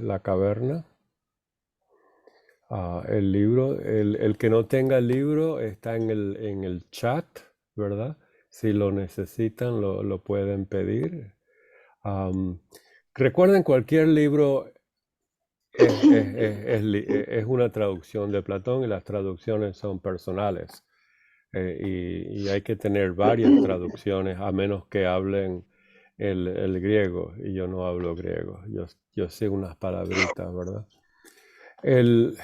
la caverna. El libro, el que no tenga el libro está en el chat, ¿verdad? Si lo necesitan, lo pueden pedir. Am, Recuerden, cualquier libro es una traducción de Platón y las traducciones son personales. Y hay que tener varias traducciones, a menos que hablen el griego, y yo no hablo griego, yo sé unas palabritas, ¿verdad? El,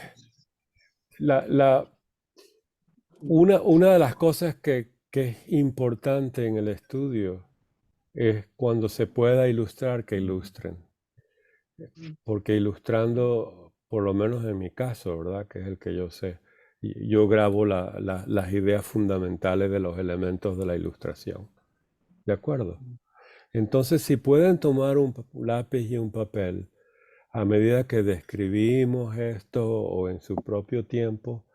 la, la, una de las cosas que es importante en el estudio es cuando se pueda ilustrar, que ilustren. Porque ilustrando, por lo menos en mi caso, ¿verdad? Que es el que yo sé, yo grabo las ideas fundamentales de los elementos de la ilustración. ¿De acuerdo? Entonces, si pueden tomar un lápiz y un papel, a medida que describimos esto o en su propio tiempo,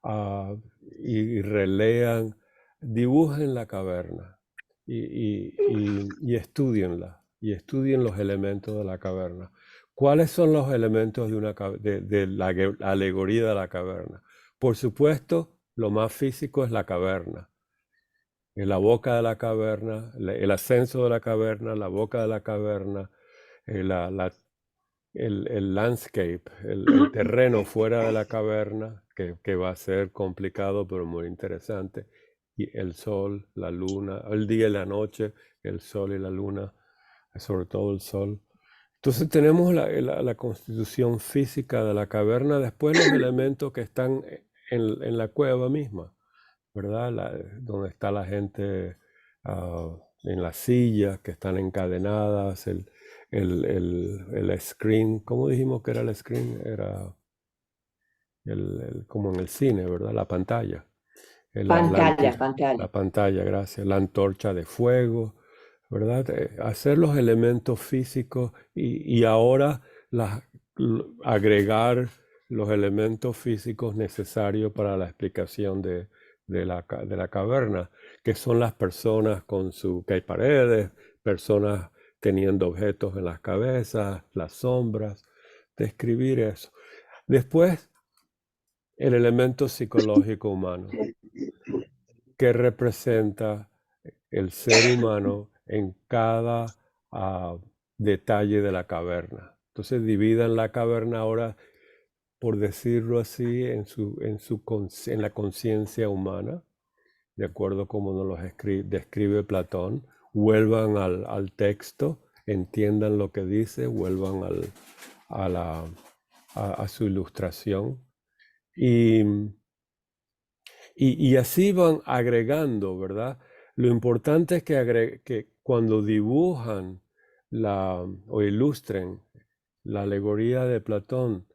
ah, y relean, dibujen la caverna y estudienla, y estudien los elementos de la caverna. ¿Cuáles son los elementos de la alegoría de la caverna? Por supuesto, lo más físico es la caverna. En la boca de la caverna, el ascenso de la caverna, la boca de la caverna, eh, la, la el landscape, el terreno fuera de la caverna, que va a ser complicado pero muy interesante, y el sol, la luna, el día y la noche, el sol y la luna, sobre todo el sol. Entonces tenemos la constitución física de la caverna, después los elementos que están en la cueva misma, ¿verdad? Donde está la gente en las sillas que están encadenadas, el screen, ¿cómo dijimos que era el screen? Era como en el cine, ¿verdad? La pantalla. Pantalla, pantalla. La pantalla, gracias. La antorcha de fuego, ¿verdad? Hacer los elementos físicos y ahora agregar los elementos físicos necesarios para la explicación de la caverna, que son las personas que hay paredes, personas teniendo objetos en las cabezas, las sombras, describir eso. Después, el elemento psicológico humano, que representa el ser humano en cada detalle de la caverna. Entonces dividan la caverna ahora, por decirlo así, en la conciencia humana, de acuerdo como nos lo describe Platón. Vuelvan al texto, entiendan lo que dice, vuelvan a su ilustración. Y, y así van agregando, ¿verdad? Lo importante es que cuando dibujan o ilustren la alegoría de Platón,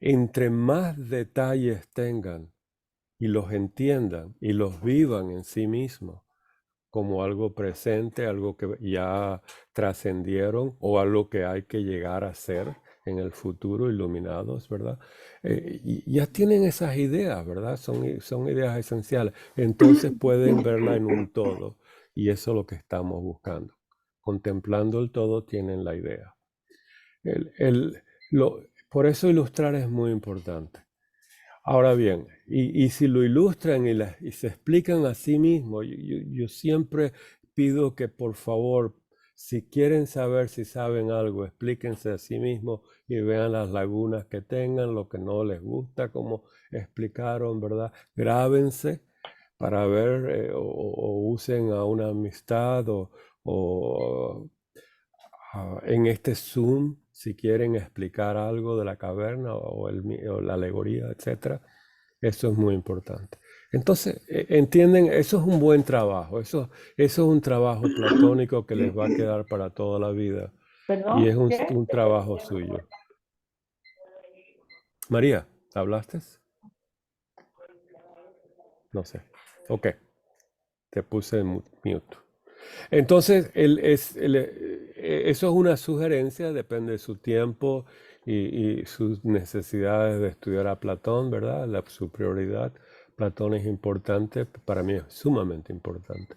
entre más detalles tengan y los entiendan y los vivan en sí mismos como algo presente, algo que ya trascendieron o algo que hay que llegar a ser en el futuro, iluminados, ¿verdad? Y ya tienen esas ideas, ¿verdad? Son ideas esenciales. Entonces pueden verla en un todo y eso es lo que estamos buscando. Contemplando el todo tienen la idea. El, el- lo- por eso ilustrar es muy importante. Ahora bien, y si lo ilustran y se explican a sí mismos, yo siempre pido que por favor, si quieren saber si saben algo, explíquense a sí mismos y vean las lagunas que tengan, lo que no les gusta, como explicaron, ¿verdad? Grábense para ver o usen a una amistad o en este Zoom, si quieren explicar algo de la caverna o la alegoría, etcétera. Eso es muy importante. Entonces, entienden, eso es un buen trabajo, eso es un trabajo platónico que les va a quedar para toda la vida y es ¿Perdón? ¿Qué? un trabajo suyo. María, ¿hablaste? No sé. Ok, te puse en mute. Entonces, eso es una sugerencia, depende de su tiempo y sus necesidades de estudiar a Platón, ¿verdad? Su prioridad. Platón es importante, para mí es sumamente importante.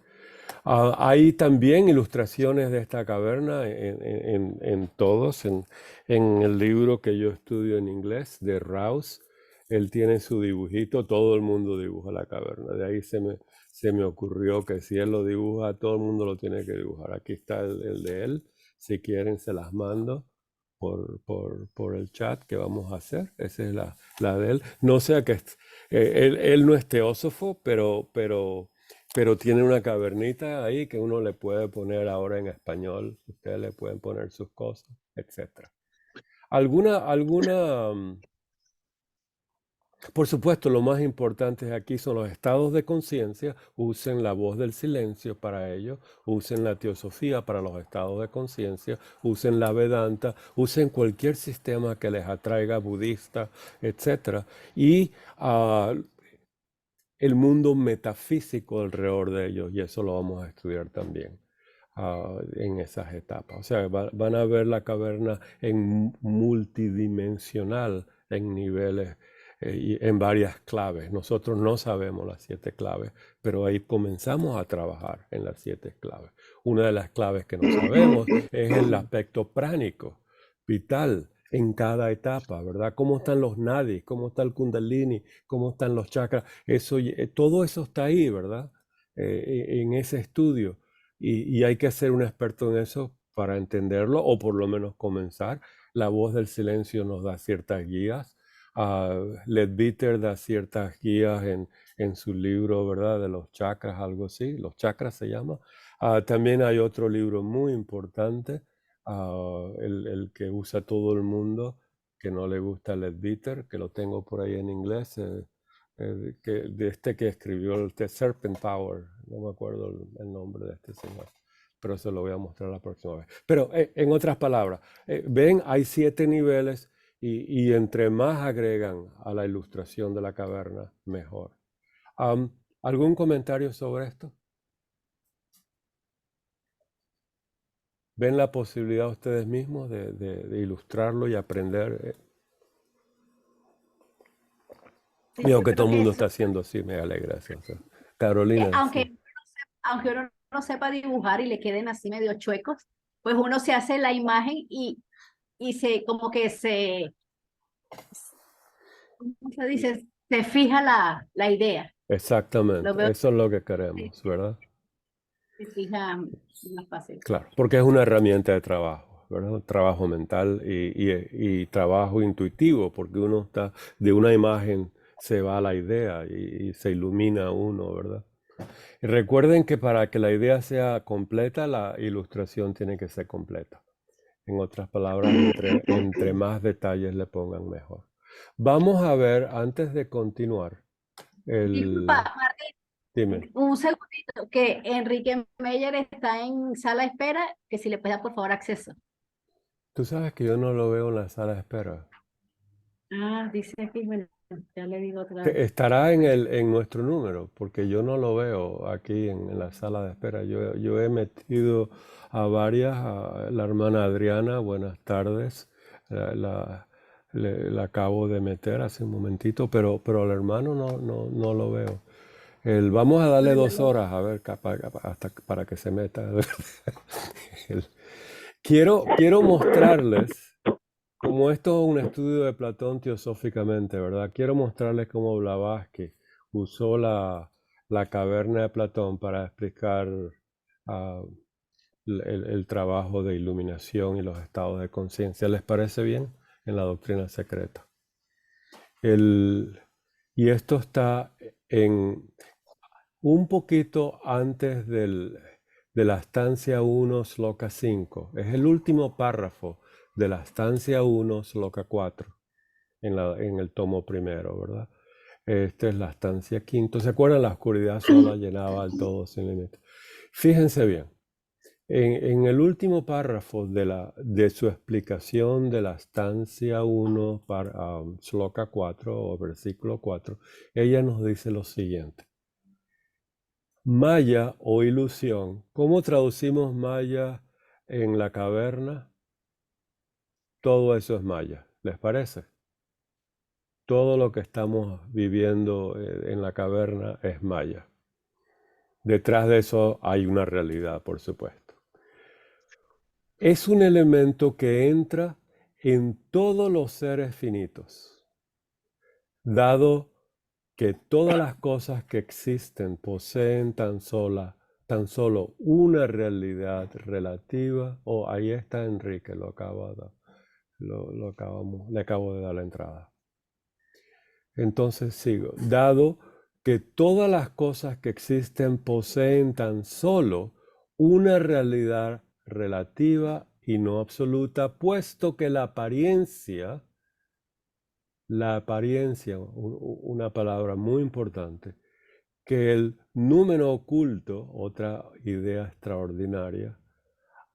Hay también ilustraciones de esta caverna en todos. En el libro que yo estudio en inglés, de Rouse, él tiene su dibujito, todo el mundo dibuja la caverna. De ahí se me ocurrió que si él lo dibuja, todo el mundo lo tiene que dibujar. Aquí está el de él. Si quieren, se las mando por el chat que vamos a hacer. Esa es la de él. No sé que él no es teósofo, pero tiene una cavernita ahí que uno le puede poner ahora en español. Ustedes le pueden poner sus cosas, etcétera. Por supuesto, lo más importante aquí son los estados de conciencia. Usen la voz del silencio para ello. Usen la teosofía para los estados de conciencia. Usen la Vedanta. Usen cualquier sistema que les atraiga, budista, etcétera. Y el mundo metafísico alrededor de ellos, y eso lo vamos a estudiar también en esas etapas. O sea, van a ver la caverna en multidimensional, en niveles y en varias claves. Nosotros no sabemos las 7 claves, pero ahí comenzamos a trabajar en las 7 claves. Una de las claves que no sabemos es el aspecto pránico, vital, en cada etapa, ¿verdad? ¿Cómo están los nadis? ¿Cómo está el kundalini? ¿Cómo están los chakras? Eso, todo eso está ahí, ¿verdad? En ese estudio. Y hay que ser un experto en eso para entenderlo, o por lo menos comenzar. La voz del silencio nos da ciertas guías. Leadbeater da ciertas guías en su libro, ¿verdad? De los chakras, algo así. Los chakras se llama. También hay otro libro muy importante, el que usa todo el mundo, que no le gusta Leadbeater, que lo tengo por ahí en inglés, de este que escribió el The Serpent Power. No me acuerdo el nombre de este señor, pero se lo voy a mostrar la próxima vez. Pero en otras palabras, ven, hay 7 niveles y entre más agregan a la ilustración de la caverna, mejor. ¿Algún comentario sobre esto? ¿Ven la posibilidad ustedes mismos de ilustrarlo y aprender? Sí, Veo yo que todo creo el que mundo eso, está haciendo así, me alegra eso. O sea, Carolina, sí. aunque uno no sepa dibujar y le queden así medio chuecos, pues uno se hace la imagen y se, como que se, ¿cómo se dice? Se fija la idea. Lo Exactamente, veo, eso es lo que se, queremos, ¿verdad? se fija más fácil. Claro, porque es una herramienta de trabajo, ¿verdad? Trabajo mental y trabajo intuitivo, porque uno está de una imagen, se va a la idea y se ilumina uno, ¿verdad? Y recuerden que para que la idea sea completa, la ilustración tiene que ser completa. En otras palabras, entre más detalles le pongan, mejor. Vamos a ver, antes de continuar, Disculpa, el... Dime. Martín, un segundito, que Enrique Meyer está en sala de espera, que si le puede dar por favor acceso. Tú sabes que yo no lo veo en la sala de espera. Ah, dice aquí, bueno, ya le digo otra vez. Estará en nuestro número, porque yo no lo veo aquí en la sala de espera. Yo he metido a varias, a la hermana Adriana, buenas tardes. La acabo de meter hace un momentito, pero al hermano no lo veo. Vamos a darle 2 horas, a ver, hasta para que se meta. El- quiero mostrarles, como esto es un estudio de Platón teosóficamente, ¿verdad? Quiero mostrarles cómo Blavatsky usó la caverna de Platón para explicar ah, el trabajo de iluminación y los estados de conciencia. ¿Les parece bien? En la doctrina secreta. Y esto está en un poquito antes de la estancia 1, sloka 5. Es el último párrafo de la estancia 1, sloka 4, en el tomo primero, ¿verdad? Esta es la estancia quinto. ¿Se acuerdan? La oscuridad sola llenaba el todo sin límite. Fíjense bien. En el último párrafo de su explicación de la estancia 1, sloka 4 o versículo 4, ella nos dice lo siguiente. Maya o ilusión. ¿Cómo traducimos Maya en la caverna? Todo eso es Maya. ¿Les parece? Todo lo que estamos viviendo en la caverna es Maya. Detrás de eso hay una realidad, por supuesto. Es un elemento que entra en todos los seres finitos, dado que todas las cosas que existen poseen tan solo una realidad relativa. Ahí está Enrique, le acabo de dar la entrada. Entonces sigo. Dado que todas las cosas que existen poseen tan solo una realidad relativa y no absoluta, puesto que la apariencia, una palabra muy importante, que el número oculto, otra idea extraordinaria,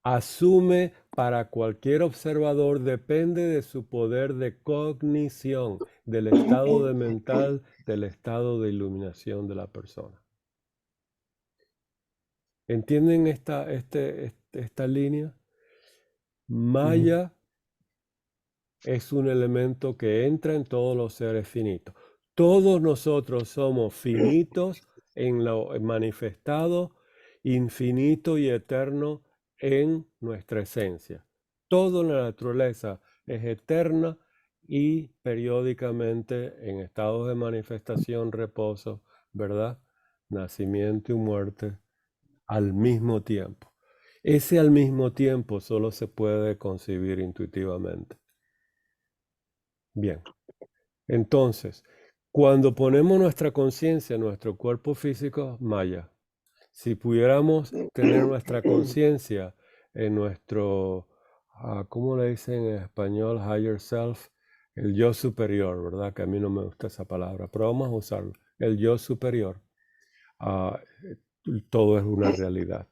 asume para cualquier observador depende de su poder de cognición, del estado de mental, del estado de iluminación de la persona. ¿Entienden esta línea? Maya es un elemento que entra en todos los seres finitos. Todos nosotros somos finitos en lo manifestado, infinito y eterno en nuestra esencia. Toda la naturaleza es eterna y periódicamente en estados de manifestación, reposo, ¿verdad? Nacimiento y muerte al mismo tiempo. Ese al mismo tiempo solo se puede concebir intuitivamente. Bien, entonces, cuando ponemos nuestra conciencia en nuestro cuerpo físico, Maya, si pudiéramos tener nuestra conciencia en nuestro, ¿cómo le dicen en español? Higher self, el yo superior, ¿verdad? Que a mí no me gusta esa palabra, pero vamos a usarlo. El yo superior, todo es una realidad.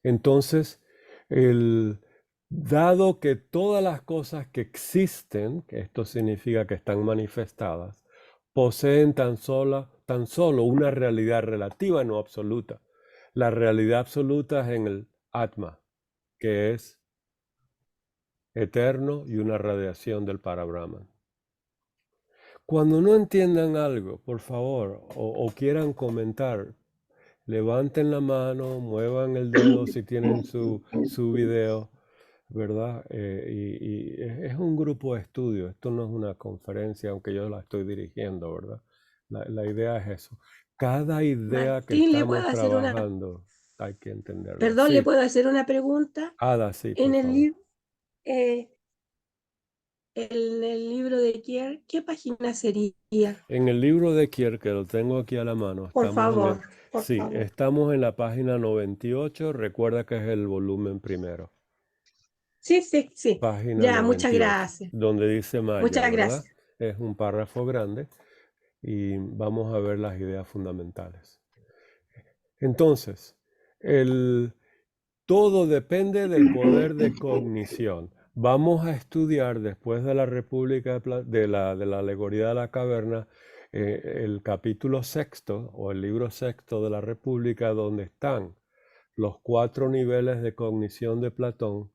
Entonces, dado que todas las cosas que existen, que esto significa que están manifestadas, poseen tan solo una realidad relativa, no absoluta. La realidad absoluta es en el Atma, que es eterno y una radiación del Parabrahman. Cuando no entiendan algo, por favor, o quieran comentar, levanten la mano, muevan el dedo si tienen su video, ¿verdad? Y es un grupo de estudio, esto no es una conferencia, aunque yo la estoy dirigiendo, ¿verdad? La idea es eso. Cada idea que Martín, estamos trabajando hay que entenderla. Perdón, Sí. ¿le puedo hacer una pregunta? Ada, sí, por En el, favor. En el libro de Kier, ¿qué página sería? En el libro de Kier, que lo tengo aquí a la mano, Por favor, estamos en la página 98, recuerda que es el volumen primero. Sí. Página Ya, 98, muchas gracias. donde dice Maya, Muchas ¿verdad? gracias. Es un párrafo grande y vamos a ver las ideas fundamentales. Entonces, todo depende del poder de cognición. Vamos a estudiar después de la República de la Alegoría de la Caverna, el capítulo sexto o el libro sexto de la República, donde están los 4 niveles de cognición de Platón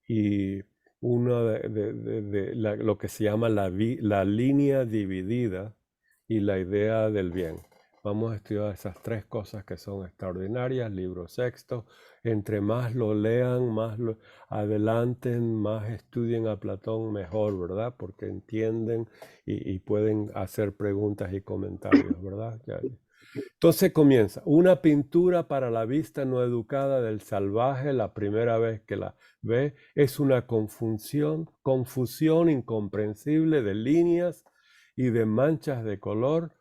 y uno lo que se llama la línea dividida y la idea del bien. Vamos a estudiar esas 3 cosas que son extraordinarias, libro sexto. Entre más lo lean, más lo adelanten, más estudien a Platón, mejor, ¿verdad? Porque entienden y pueden hacer preguntas y comentarios, ¿verdad? Entonces comienza, una pintura para la vista no educada del salvaje, la primera vez que la ve, es una confusión incomprensible de líneas y de manchas de color,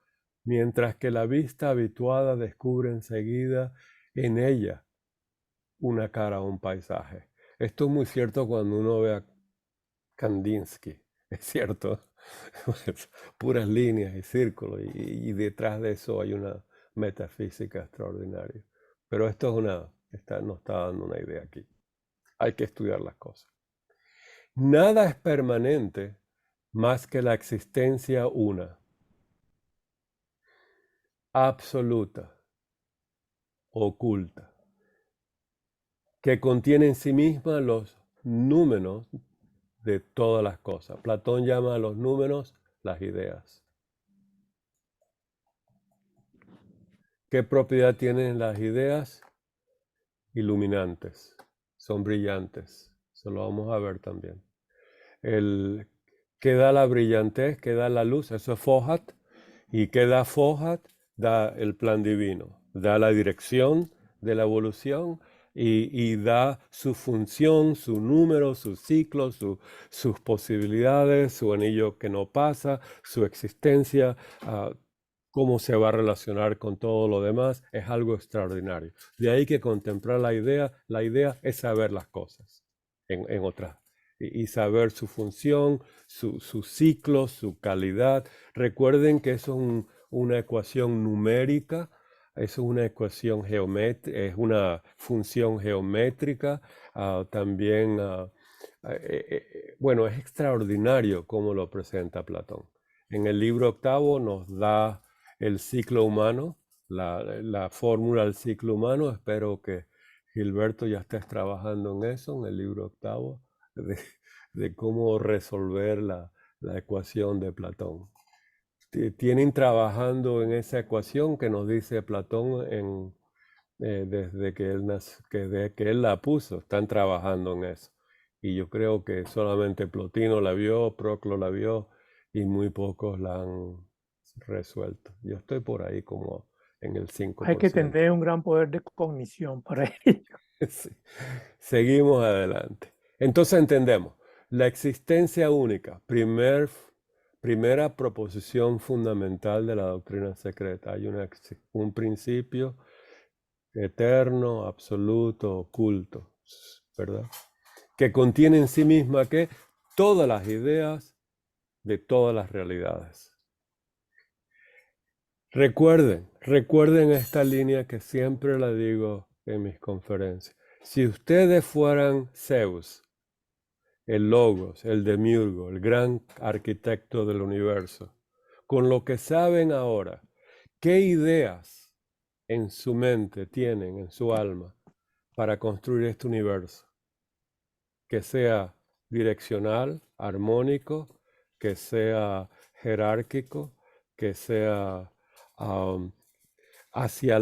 mientras que la vista habituada descubre enseguida en ella una cara o un paisaje. Esto es muy cierto cuando uno ve a Kandinsky, es cierto, puras líneas y círculos, y detrás de eso hay una metafísica extraordinaria. Pero esto nos está dando una idea aquí. Hay que estudiar las cosas. Nada es permanente más que la existencia una, absoluta, oculta, que contiene en sí misma los números de todas las cosas. Platón llama a los números las ideas. ¿Qué propiedad tienen las ideas? Iluminantes, son brillantes. Eso lo vamos a ver también. ¿Qué da la brillantez? ¿Qué da la luz? Eso es Fohat. ¿Y qué da Fohat? Da el plan divino, da la dirección de la evolución y da su función, su número, su ciclo, sus posibilidades, su anillo que no pasa, su existencia, cómo se va a relacionar con todo lo demás. Es algo extraordinario. De ahí que contemplar la idea es saber las cosas en otras y saber su función, su ciclo, su calidad. Recuerden que eso es una ecuación numérica, eso es una ecuación geométrica, es una función geométrica. También, bueno, es extraordinario cómo lo presenta Platón. En el libro octavo nos da el ciclo humano, la fórmula del ciclo humano. Espero que Gilberto ya estés trabajando en eso, en el libro octavo, de cómo resolver la ecuación de Platón. Tienen trabajando en esa ecuación que nos dice Platón desde que él la puso, están trabajando en eso. Y yo creo que solamente Plotino la vio, Proclo la vio y muy pocos la han resuelto. Yo estoy por ahí como en el 5%. Hay que tener un gran poder de cognición para ello. Sí. Seguimos adelante. Entonces entendemos la existencia única, primera proposición fundamental de la doctrina secreta. Hay un principio eterno, absoluto, oculto, ¿verdad? Que contiene en sí misma que todas las ideas de todas las realidades. Recuerden esta línea que siempre la digo en mis conferencias. Si ustedes fueran Zeus, el Logos, el Demiurgo, el gran arquitecto del universo, con lo que saben ahora, ¿qué ideas en su mente tienen, en su alma, para construir este universo? Que sea direccional, armónico, que sea jerárquico, que sea hacia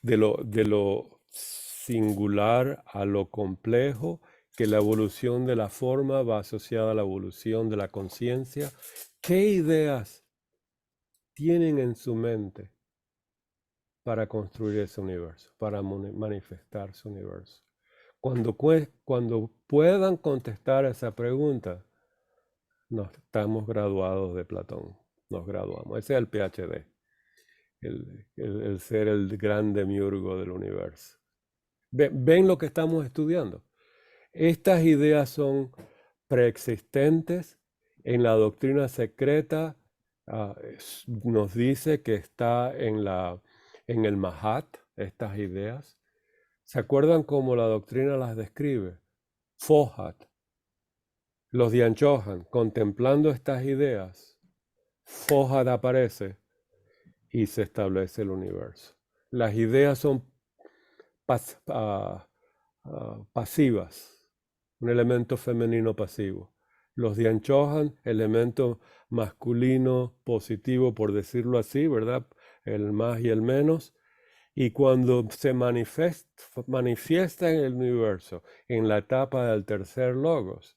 de lo singular a lo complejo, que la evolución de la forma va asociada a la evolución de la conciencia. ¿Qué ideas tienen en su mente para construir ese universo, para manifestar su universo? Cuando puedan contestar esa pregunta, estamos graduados de Platón, nos graduamos. Ese es el PhD, el ser el gran demiurgo del universo. ¿Ven lo que estamos estudiando? Estas ideas son preexistentes. En la doctrina secreta nos dice que está en el Mahat, estas ideas. ¿Se acuerdan cómo la doctrina las describe? Fohat. Los Dian Chohan, contemplando estas ideas, Fohat aparece y se establece el universo. Las ideas son pasivas, un elemento femenino pasivo. Los Dian Chohan, elemento masculino positivo, por decirlo así, ¿verdad? El más y el menos. Y cuando se manifiesta en el universo, en la etapa del tercer logos,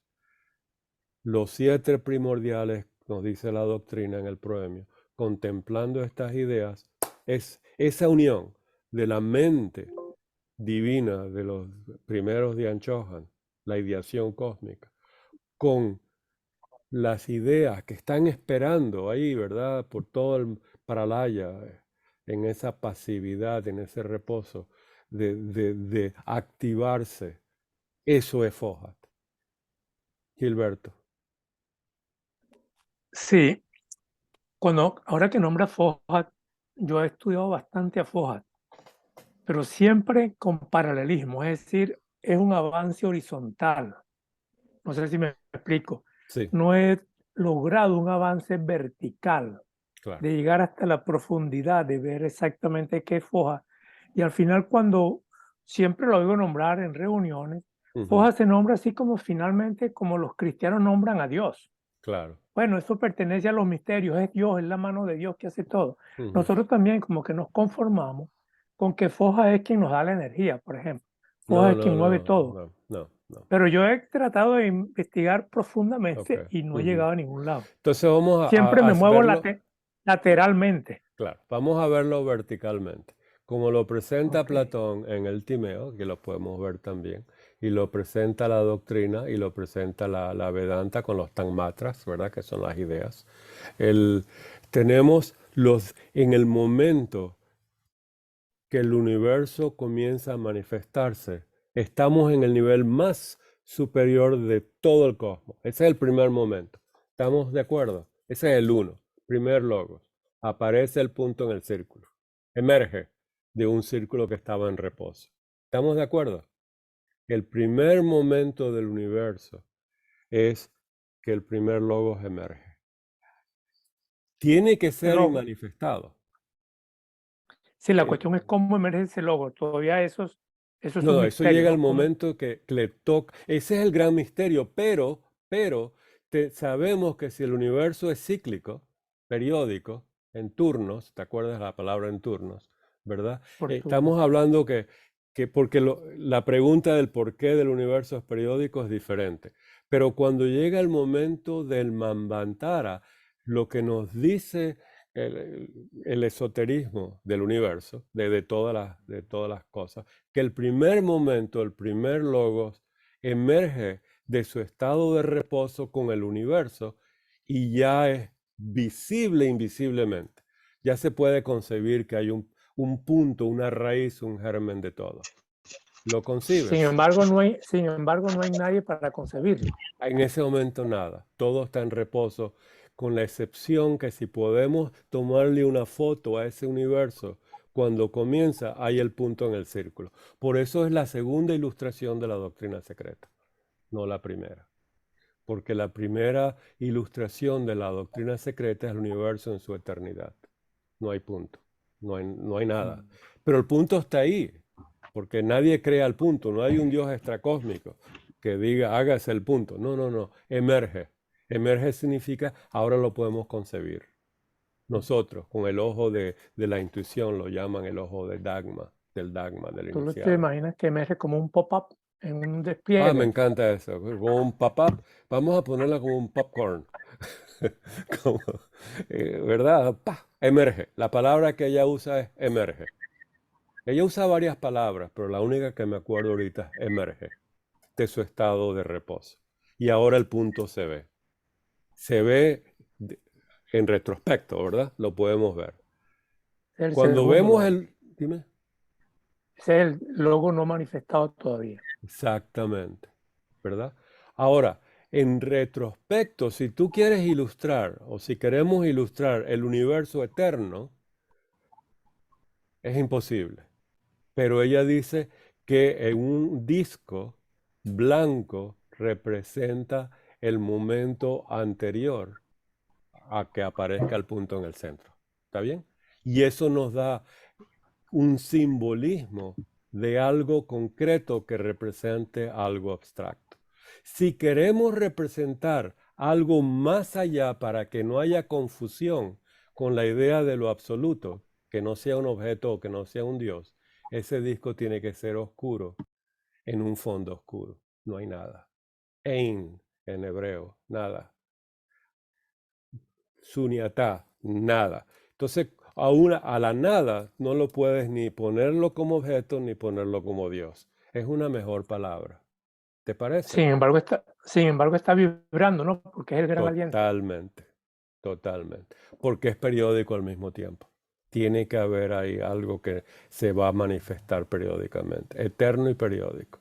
los 7 primordiales, nos dice la doctrina en el proemio, contemplando estas ideas, es esa unión de la mente divina de los primeros Dian Chohan, la ideación cósmica, con las ideas que están esperando ahí, ¿verdad? Por todo el Paralaya, en esa pasividad, en ese reposo de activarse. Eso es Fohat. Gilberto. Sí, ahora que nombra Fohat, yo he estudiado bastante a Fohat, pero siempre con paralelismo, es decir, es un avance horizontal. No sé si me explico. Sí. No he logrado un avance vertical, Claro. de llegar hasta la profundidad, de ver exactamente qué es Fohat. Y al final, cuando siempre lo oigo nombrar en reuniones, Fohat se nombra así como finalmente como los cristianos nombran a Dios. Claro. Bueno, eso pertenece a los misterios, es Dios, es la mano de Dios que hace todo. Nosotros también como que nos conformamos con que Foja es quien nos da la energía, por ejemplo. Foja No, es no, quien mueve no, todo. no. Pero yo he tratado de investigar Ok. profundamente y no he Ujú. llegado a ningún lado. Entonces vamos Siempre a me muevo verlo, lateralmente. claro, vamos a verlo verticalmente, como lo presenta Ok. Platón en el Timeo, que lo podemos ver también, y lo presenta la doctrina y lo presenta la Vedanta con los Tanmatras, ¿verdad? Que son las ideas. Tenemos en el momento que el universo comienza a manifestarse, estamos en el nivel más superior de todo el cosmos. Ese es el primer momento. ¿Estamos de acuerdo? Ese es el uno, primer logos. Aparece el punto en el círculo. Emerge de un círculo que estaba en reposo. ¿Estamos de acuerdo? El primer momento del universo es que el primer logos emerge. Tiene que Ese ser logo. manifestado. Sí, la cuestión es cómo emerge ese logo. Todavía eso es un No, eso misterio, llega al ¿no? momento que le toca. Ese es el gran misterio, pero sabemos que si el universo es cíclico, periódico, en turnos, ¿te acuerdas la palabra en turnos? ¿Verdad? Por turno. Estamos hablando porque la pregunta del por qué del universo es periódico es diferente. Pero cuando llega el momento del Manvantara, lo que nos dice el esoterismo del universo, de todas las cosas, que el primer momento, el primer logos, emerge de su estado de reposo con el universo y ya es visible invisiblemente. Ya se puede concebir que hay un punto, una raíz, un germen de todo. ¿Lo concibes? Sin embargo, no hay nadie para concebirlo. En ese momento nada, todo está en reposo, con la excepción que si podemos tomarle una foto a ese universo, cuando comienza hay el punto en el círculo. Por eso es la segunda ilustración de la doctrina secreta, no la primera. Porque la primera ilustración de la doctrina secreta es el universo en su eternidad. No hay punto, no hay nada. Pero el punto está ahí, porque nadie crea el punto, no hay un Dios extracósmico que diga, hágase el punto. No, no, no, emerge. Emerge significa, ahora lo podemos concebir. Nosotros, con el ojo de la intuición, lo llaman el ojo del Dagma, del Tú te iniciado. imaginas que emerge como un pop-up en un Me despliegue. encanta eso, como un pop-up, vamos a ponerla como un popcorn. Como, ¿verdad? ¡Pah! Emerge. La palabra que ella usa es emerge. Ella usa varias palabras, pero la única que me acuerdo ahorita es emerge de su estado de reposo. Y ahora el punto se ve. Se ve en retrospecto, ¿verdad? Lo podemos ver. Es el Cuando segundo vemos logo. Dime. Ese es el logo no manifestado todavía. Exactamente, ¿verdad? Ahora, en retrospecto, si tú quieres ilustrar o si queremos ilustrar el universo eterno, es imposible. Pero ella dice que en un disco blanco representa el momento anterior a que aparezca el punto en el centro. ¿Está bien? Y eso nos da un simbolismo de algo concreto que represente algo abstracto. Si queremos representar algo más allá para que no haya confusión con la idea de lo absoluto, que no sea un objeto o que no sea un Dios, ese disco tiene que ser oscuro en un fondo oscuro. No hay nada. Ein en hebreo, nada. Sunyata, nada. Entonces, a la nada no lo puedes ni ponerlo como objeto ni ponerlo como Dios. Es una mejor palabra. ¿Te parece? Sin embargo, está vibrando, ¿no? Porque es el gran aliento. Totalmente, totalmente. Porque es periódico al mismo tiempo. Tiene que haber ahí algo que se va a manifestar periódicamente, eterno y periódico.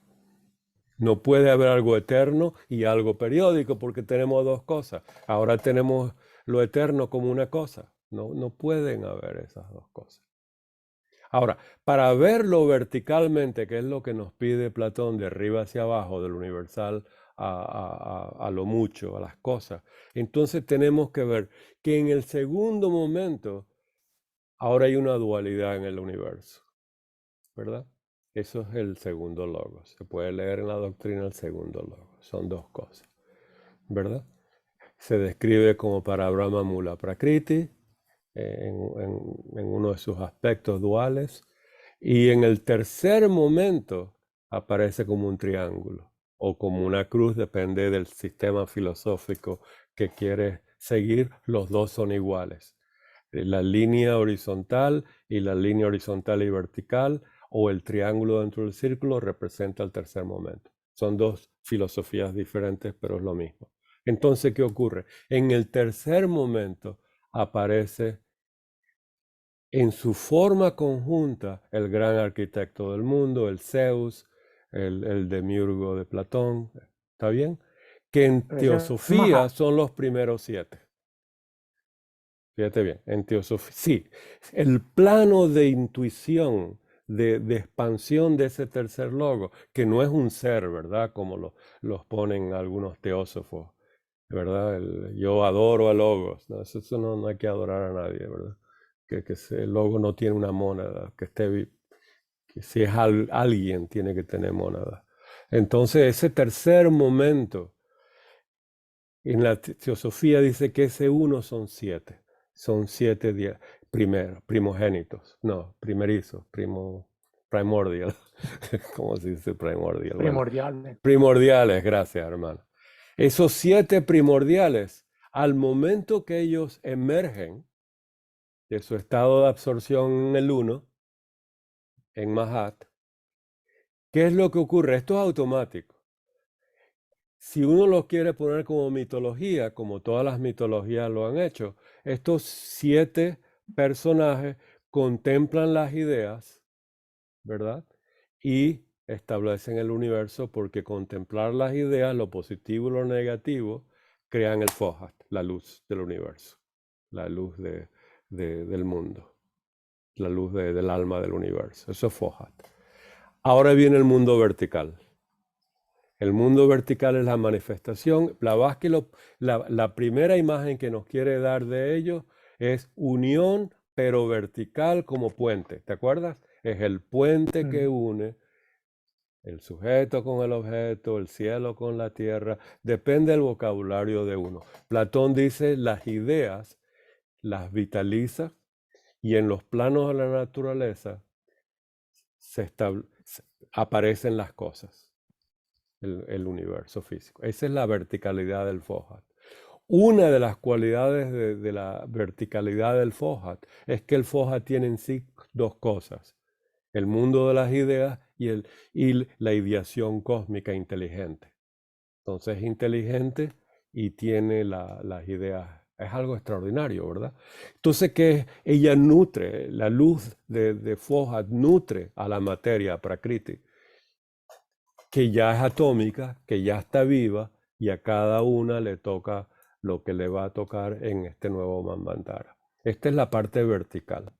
No puede haber algo eterno y algo periódico porque tenemos dos cosas. Ahora tenemos lo eterno como una cosa. No pueden haber esas dos cosas. Ahora, para verlo verticalmente, que es lo que nos pide Platón de arriba hacia abajo, del universal a lo mucho, a las cosas, entonces tenemos que ver que en el segundo momento ahora hay una dualidad en el universo, ¿verdad? Eso es el segundo logos. Se puede leer en la doctrina el segundo logos. Son dos cosas, ¿verdad? Se describe como para Brahma Mula Prakriti en uno de sus aspectos duales Y en el tercer momento aparece como un triángulo o como una cruz, depende del sistema filosófico que quieres seguir, los dos son iguales. La línea horizontal y la línea horizontal y vertical, o el triángulo dentro del círculo, representa el tercer momento. Son dos filosofías diferentes, pero es lo mismo. Entonces, ¿qué ocurre? En el tercer momento aparece en su forma conjunta el gran arquitecto del mundo, el Zeus, el demiurgo de Platón, ¿está bien? Que en Pero ese es teosofía Mahat. son los primeros 7. Fíjate bien, en teosofía, sí, el plano de intuición, de expansión de ese tercer logo, que no es un ser, ¿verdad? Como los ponen algunos teósofos, ¿verdad? Yo adoro a Logos, ¿no? Eso no hay que adorar a nadie, ¿verdad? Que el logo no tiene una mónada, que si es alguien tiene que tener mónada. Entonces, ese tercer momento en la teosofía dice que ese uno son 7. Son 7 primogénitos. No, primerizos, primordial. ¿Cómo se dice primordial? Bueno, Primordial. primordiales, gracias, hermano. Esos 7 primordiales, al momento que ellos emergen de su estado de absorción en el uno, en Mahat, ¿qué es lo que ocurre? Esto es automático. Si uno los quiere poner como mitología, como todas las mitologías lo han hecho, estos 7 personajes contemplan las ideas, ¿verdad? Y establecen el universo porque contemplar las ideas, lo positivo y lo negativo, crean el Fohat, la luz del universo, la luz del mundo, la luz del alma del universo. Eso es Fohat. Ahora viene el mundo vertical. El mundo vertical es la manifestación. Blavatsky, la primera imagen que nos quiere dar de ello es unión, pero vertical como puente. ¿Te acuerdas? Es el puente que une el sujeto con el objeto, el cielo con la tierra. Depende del vocabulario de uno. Platón dice las ideas las vitaliza y en los planos de la naturaleza aparecen las cosas. El universo físico. Esa es la verticalidad del Fohat. Una de las cualidades de la verticalidad del Fohat es que el Fohat tiene en sí dos cosas: el mundo de las ideas y la ideación cósmica inteligente. Entonces es inteligente y tiene las ideas. Es algo extraordinario, ¿verdad? Entonces, que ella nutre, la luz de Fohat nutre a la materia Prakriti, que ya es atómica, que ya está viva, y a cada una le toca lo que le va a tocar en este nuevo Manvantara. Esta es la parte vertical.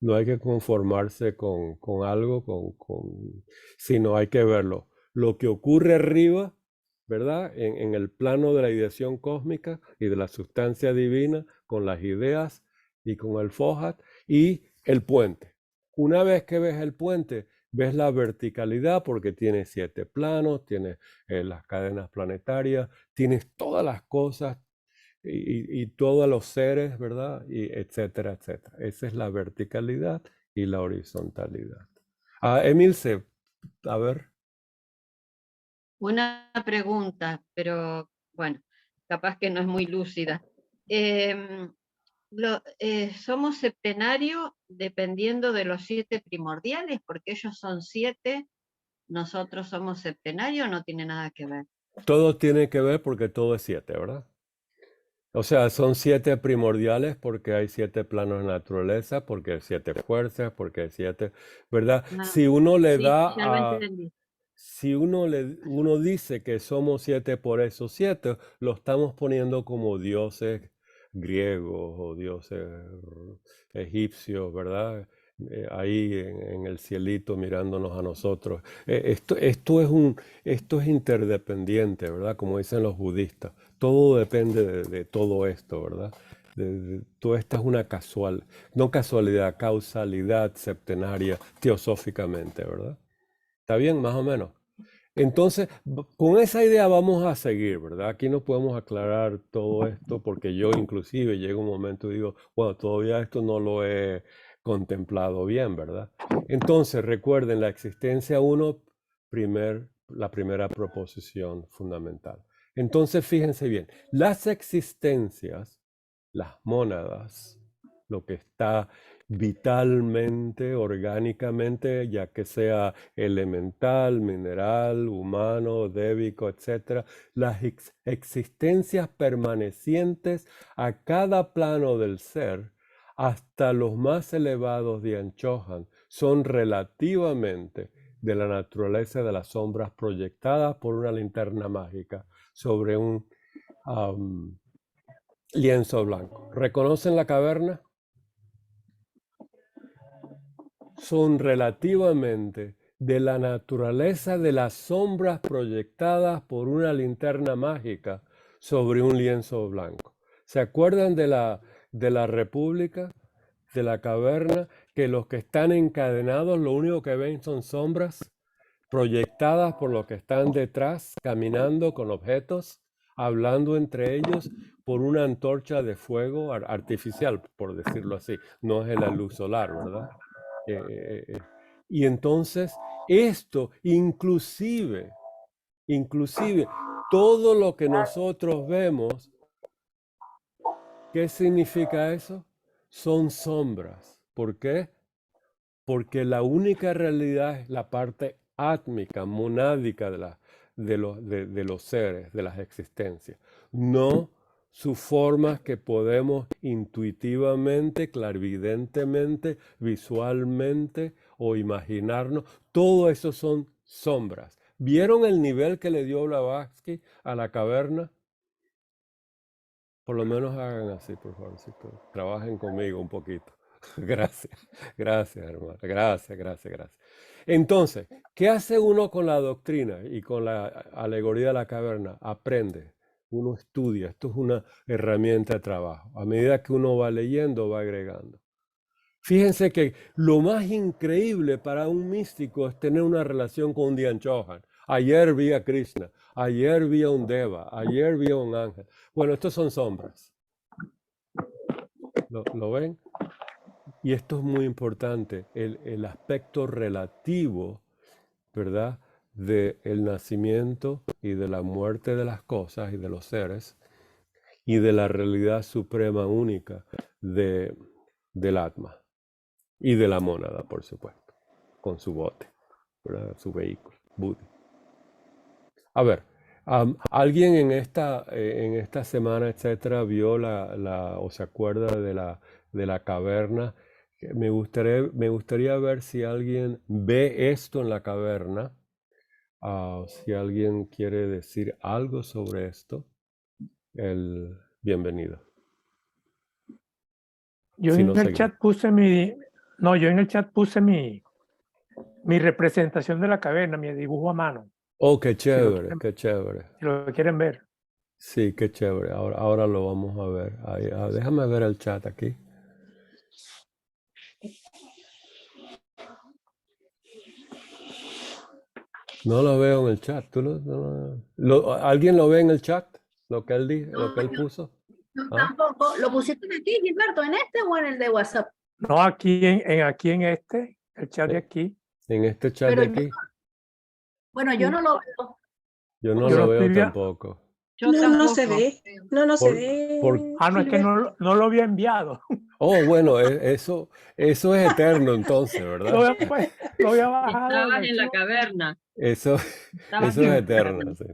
No hay que conformarse con algo, sino hay que verlo. Lo que ocurre arriba, ¿verdad? En el plano de la ideación cósmica y de la sustancia divina, con las ideas y con el Fohat, y el puente. Una vez que ves el puente, ves la verticalidad porque tiene 7 planos, tiene las cadenas planetarias, tienes todas las cosas y todos los seres, ¿verdad? Y etcétera, etcétera. Esa es la verticalidad y la horizontalidad. Emilce, a ver. Una pregunta, pero bueno, capaz que no es muy lúcida. ¿Somos septenarios dependiendo de los 7 primordiales? Porque ellos son 7, nosotros somos septenarios, no tiene nada que ver. Todo tiene que ver porque todo es 7, ¿verdad? O sea, son 7 primordiales porque hay 7 planos de naturaleza, porque hay 7 fuerzas, porque hay 7, ¿verdad? Ah, Si uno le sí, da ya lo a... entendí. Si uno dice que somos 7 por esos 7, lo estamos poniendo como dioses griegos o dioses egipcios, ¿verdad? Ahí en el cielito mirándonos a nosotros. Esto es interdependiente, ¿verdad? Como dicen los budistas. Todo depende de todo esto, ¿verdad? Todo esto es una no casualidad, causalidad septenaria teosóficamente, ¿verdad? ¿Está bien? Más o menos. Entonces, con esa idea vamos a seguir, ¿verdad? Aquí no podemos aclarar todo esto porque yo inclusive llega un momento y digo, bueno, todavía esto no lo he contemplado bien, ¿verdad? Entonces, recuerden la existencia 1, la primera proposición fundamental. Entonces, fíjense bien, las existencias, las mónadas, lo que está vitalmente, orgánicamente, ya que sea elemental, mineral, humano, débico, etc., las existencias permanecientes a cada plano del ser, hasta los más elevados de Dian-Chohan, son relativamente de la naturaleza de las sombras proyectadas por una linterna mágica sobre un lienzo blanco. ¿Reconocen la caverna? Son relativamente de la naturaleza de las sombras proyectadas por una linterna mágica sobre un lienzo blanco. ¿Se acuerdan de la República, de la caverna, que los que están encadenados lo único que ven son sombras proyectadas por los que están detrás, caminando con objetos, hablando entre ellos por una antorcha de fuego artificial, por decirlo así? No es la luz solar, ¿verdad? Y entonces esto, inclusive, todo lo que nosotros vemos, ¿qué significa eso? Son sombras. ¿Por qué? Porque la única realidad es la parte átmica, monádica de los seres, de las existencias, no sus formas que podemos intuitivamente, clarividentemente, visualmente o imaginarnos. Todo eso son sombras. ¿Vieron el nivel que le dio Blavatsky a la caverna? Por lo menos hagan así, por favor. Trabajen conmigo un poquito. Gracias, hermano. Gracias. Entonces, ¿qué hace uno con la doctrina y con la alegoría de la caverna? Aprende, uno estudia. Esto es una herramienta de trabajo. A medida que uno va leyendo, va agregando. Fíjense que lo más increíble para un místico es tener una relación con un Dian-Chohan. Ayer vi a Krishna, ayer vi a un Deva, ayer vi a un ángel. Bueno, estos son sombras. ¿Lo ven? Y esto es muy importante, el aspecto relativo, ¿verdad?, del nacimiento y de la muerte de las cosas y de los seres, y de la realidad suprema única del Atma y de la mónada, por supuesto, con su bote, ¿verdad?, su vehículo, Buddhi. A ver, ¿alguien en esta semana, etcétera, vio o se acuerda de la caverna? Me gustaría ver si alguien ve esto en la caverna, si alguien quiere decir algo sobre esto, bienvenido. Yo Si en no, el seguimos. chat puse mi representación de la caverna, mi dibujo a mano, Oh, qué si lo chévere, quieren, qué chévere. si lo quieren ver. Sí, qué chévere. Ahora lo vamos a ver. Ahí, déjame ver el chat aquí. No lo veo en el chat. ¿Alguien lo ve en el chat? Lo que él puso. No, ¿Ah? tampoco. ¿Lo pusiste aquí, Gilberto, en este o en el de WhatsApp? No, aquí en el chat de aquí. En este chat Pero de aquí. bueno, yo no lo veo. Yo no Yo lo lo veo estoy viendo. tampoco. Yo No se tampoco. ve. No se Por- ve. por- No, es que Gilberto. no lo había enviado. Oh, bueno, eso es eterno entonces, Lo ¿verdad? había bajado del Estabas en la archivo, caverna. Eso Estabas es en la eterno, caverna. sí.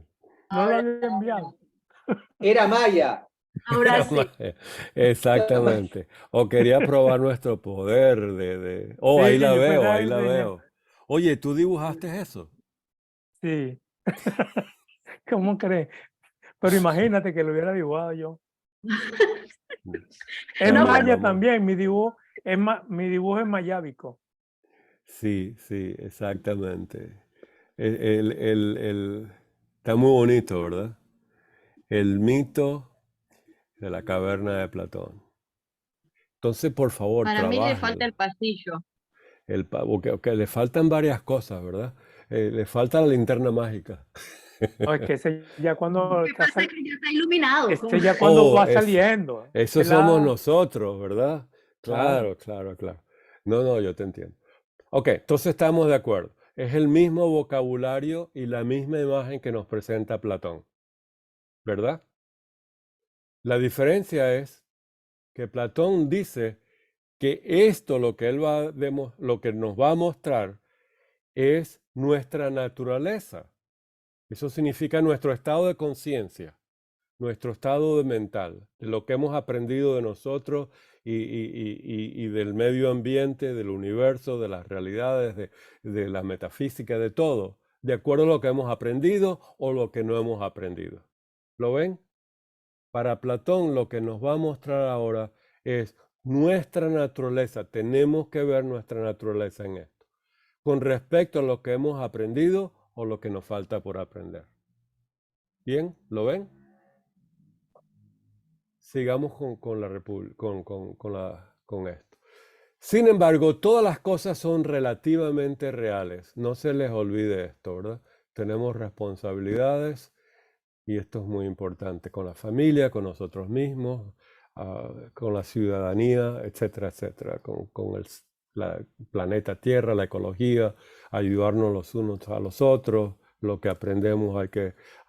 no lo había enviado. Era Maya. Ahora sí. Exactamente. O quería probar nuestro poder Oh, Sí, ahí la pues veo, nada, ahí la veo. Oye, ¿tú dibujaste eso? Sí. ¿Cómo crees? Pero imagínate que lo hubiera dibujado yo. Es Está bien, maya vamos. también, mi dibujo es mayábico. Sí, exactamente. Está muy bonito, ¿verdad? El mito de la caverna de Platón. Entonces, por favor, Para mí le falta trabajen. el pasillo. Porque le faltan varias cosas, ¿verdad? Le falta la linterna mágica. No, es que ese ya cuando Lo que está pasa es que ya está iluminado. este ya cuando Oh, va saliendo. eso Es somos la- nosotros, ¿verdad? Claro. Claro. No, yo te entiendo. Ok, entonces estamos de acuerdo. Es el mismo vocabulario y la misma imagen que nos presenta Platón, ¿verdad? La diferencia es que Platón dice que esto, lo que lo que nos va a mostrar, es nuestra naturaleza. Eso significa nuestro estado de conciencia, nuestro estado de mental, de lo que hemos aprendido de nosotros y del medio ambiente, del universo, de las realidades, de la metafísica, de todo, de acuerdo a lo que hemos aprendido o lo que no hemos aprendido. ¿Lo ven? Para Platón lo que nos va a mostrar ahora es nuestra naturaleza. Tenemos que ver nuestra naturaleza en esto, con respecto a lo que hemos aprendido o lo que nos falta por aprender. ¿Bien? ¿Lo ven? Sigamos con esto. Sin embargo, todas las cosas son relativamente reales. No se les olvide esto, ¿verdad? Tenemos responsabilidades y esto es muy importante con la familia, con nosotros mismos, con la ciudadanía, etcétera, etcétera, con el planeta Tierra, la ecología, ayudarnos los unos a los otros, lo que aprendemos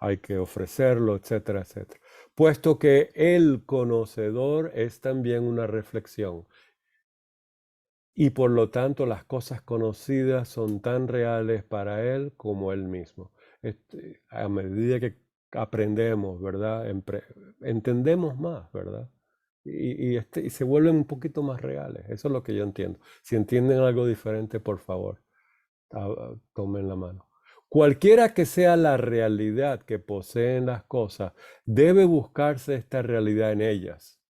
hay que ofrecerlo, etcétera, etcétera. Puesto que el conocedor es también una reflexión y por lo tanto las cosas conocidas son tan reales para él como él mismo. A medida que aprendemos, ¿verdad? Entendemos más, ¿verdad? Y se vuelven un poquito más reales. Eso es lo que yo entiendo. Si entienden algo diferente, por favor, tomen la mano. Cualquiera que sea la realidad que poseen las cosas, debe buscarse esta realidad en ellas.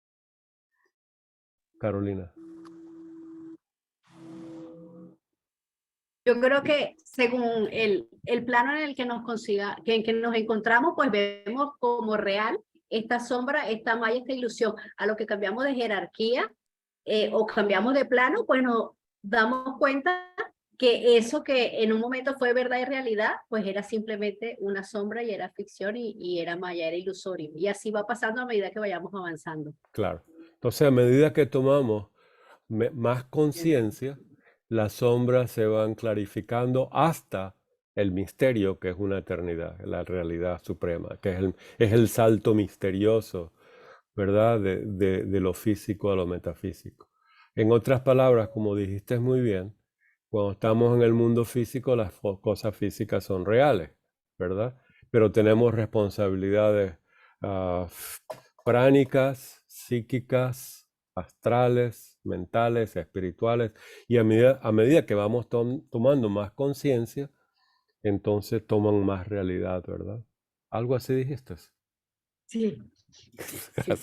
Carolina. Yo creo que según el plano en el que en que nos encontramos, pues vemos como real esta sombra, esta malla, esta ilusión. A lo que cambiamos de jerarquía o cambiamos de plano, pues nos damos cuenta que eso que en un momento fue verdad y realidad, pues era simplemente una sombra y era ficción y era maya, era ilusorio. Y así va pasando a medida que vayamos avanzando. Claro. Entonces, a medida que tomamos más conciencia, las sombras se van clarificando hasta el misterio, que es una eternidad, la realidad suprema, que es el salto misterioso, ¿verdad? De lo físico a lo metafísico. En otras palabras, como dijiste muy bien, cuando estamos en el mundo físico, las cosas físicas son reales, ¿verdad? Pero tenemos responsabilidades pránicas, psíquicas, astrales, mentales, espirituales, y a medida que vamos tomando más conciencia, entonces toman más realidad, ¿verdad? Algo así dijiste. Sí.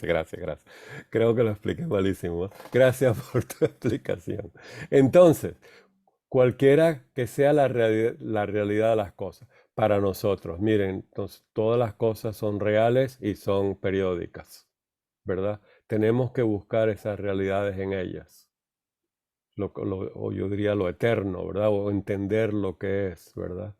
Gracias. Creo que lo expliqué malísimo. Gracias por tu explicación. Entonces, cualquiera que sea la realidad de las cosas, para nosotros, miren, entonces, todas las cosas son reales y son periódicas, ¿verdad? Tenemos que buscar esas realidades en ellas, o yo diría lo eterno, ¿verdad? O entender lo que es, ¿verdad?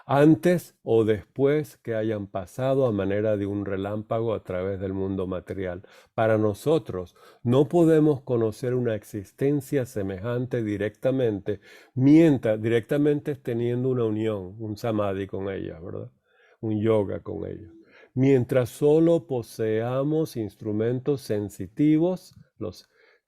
Antes o después que hayan pasado a manera de un relámpago a través del mundo material. Para nosotros no podemos conocer una existencia semejante directamente, directamente teniendo una unión, un samadhi con ella, ¿verdad? Un yoga con ella. Mientras solo poseamos instrumentos sensitivos,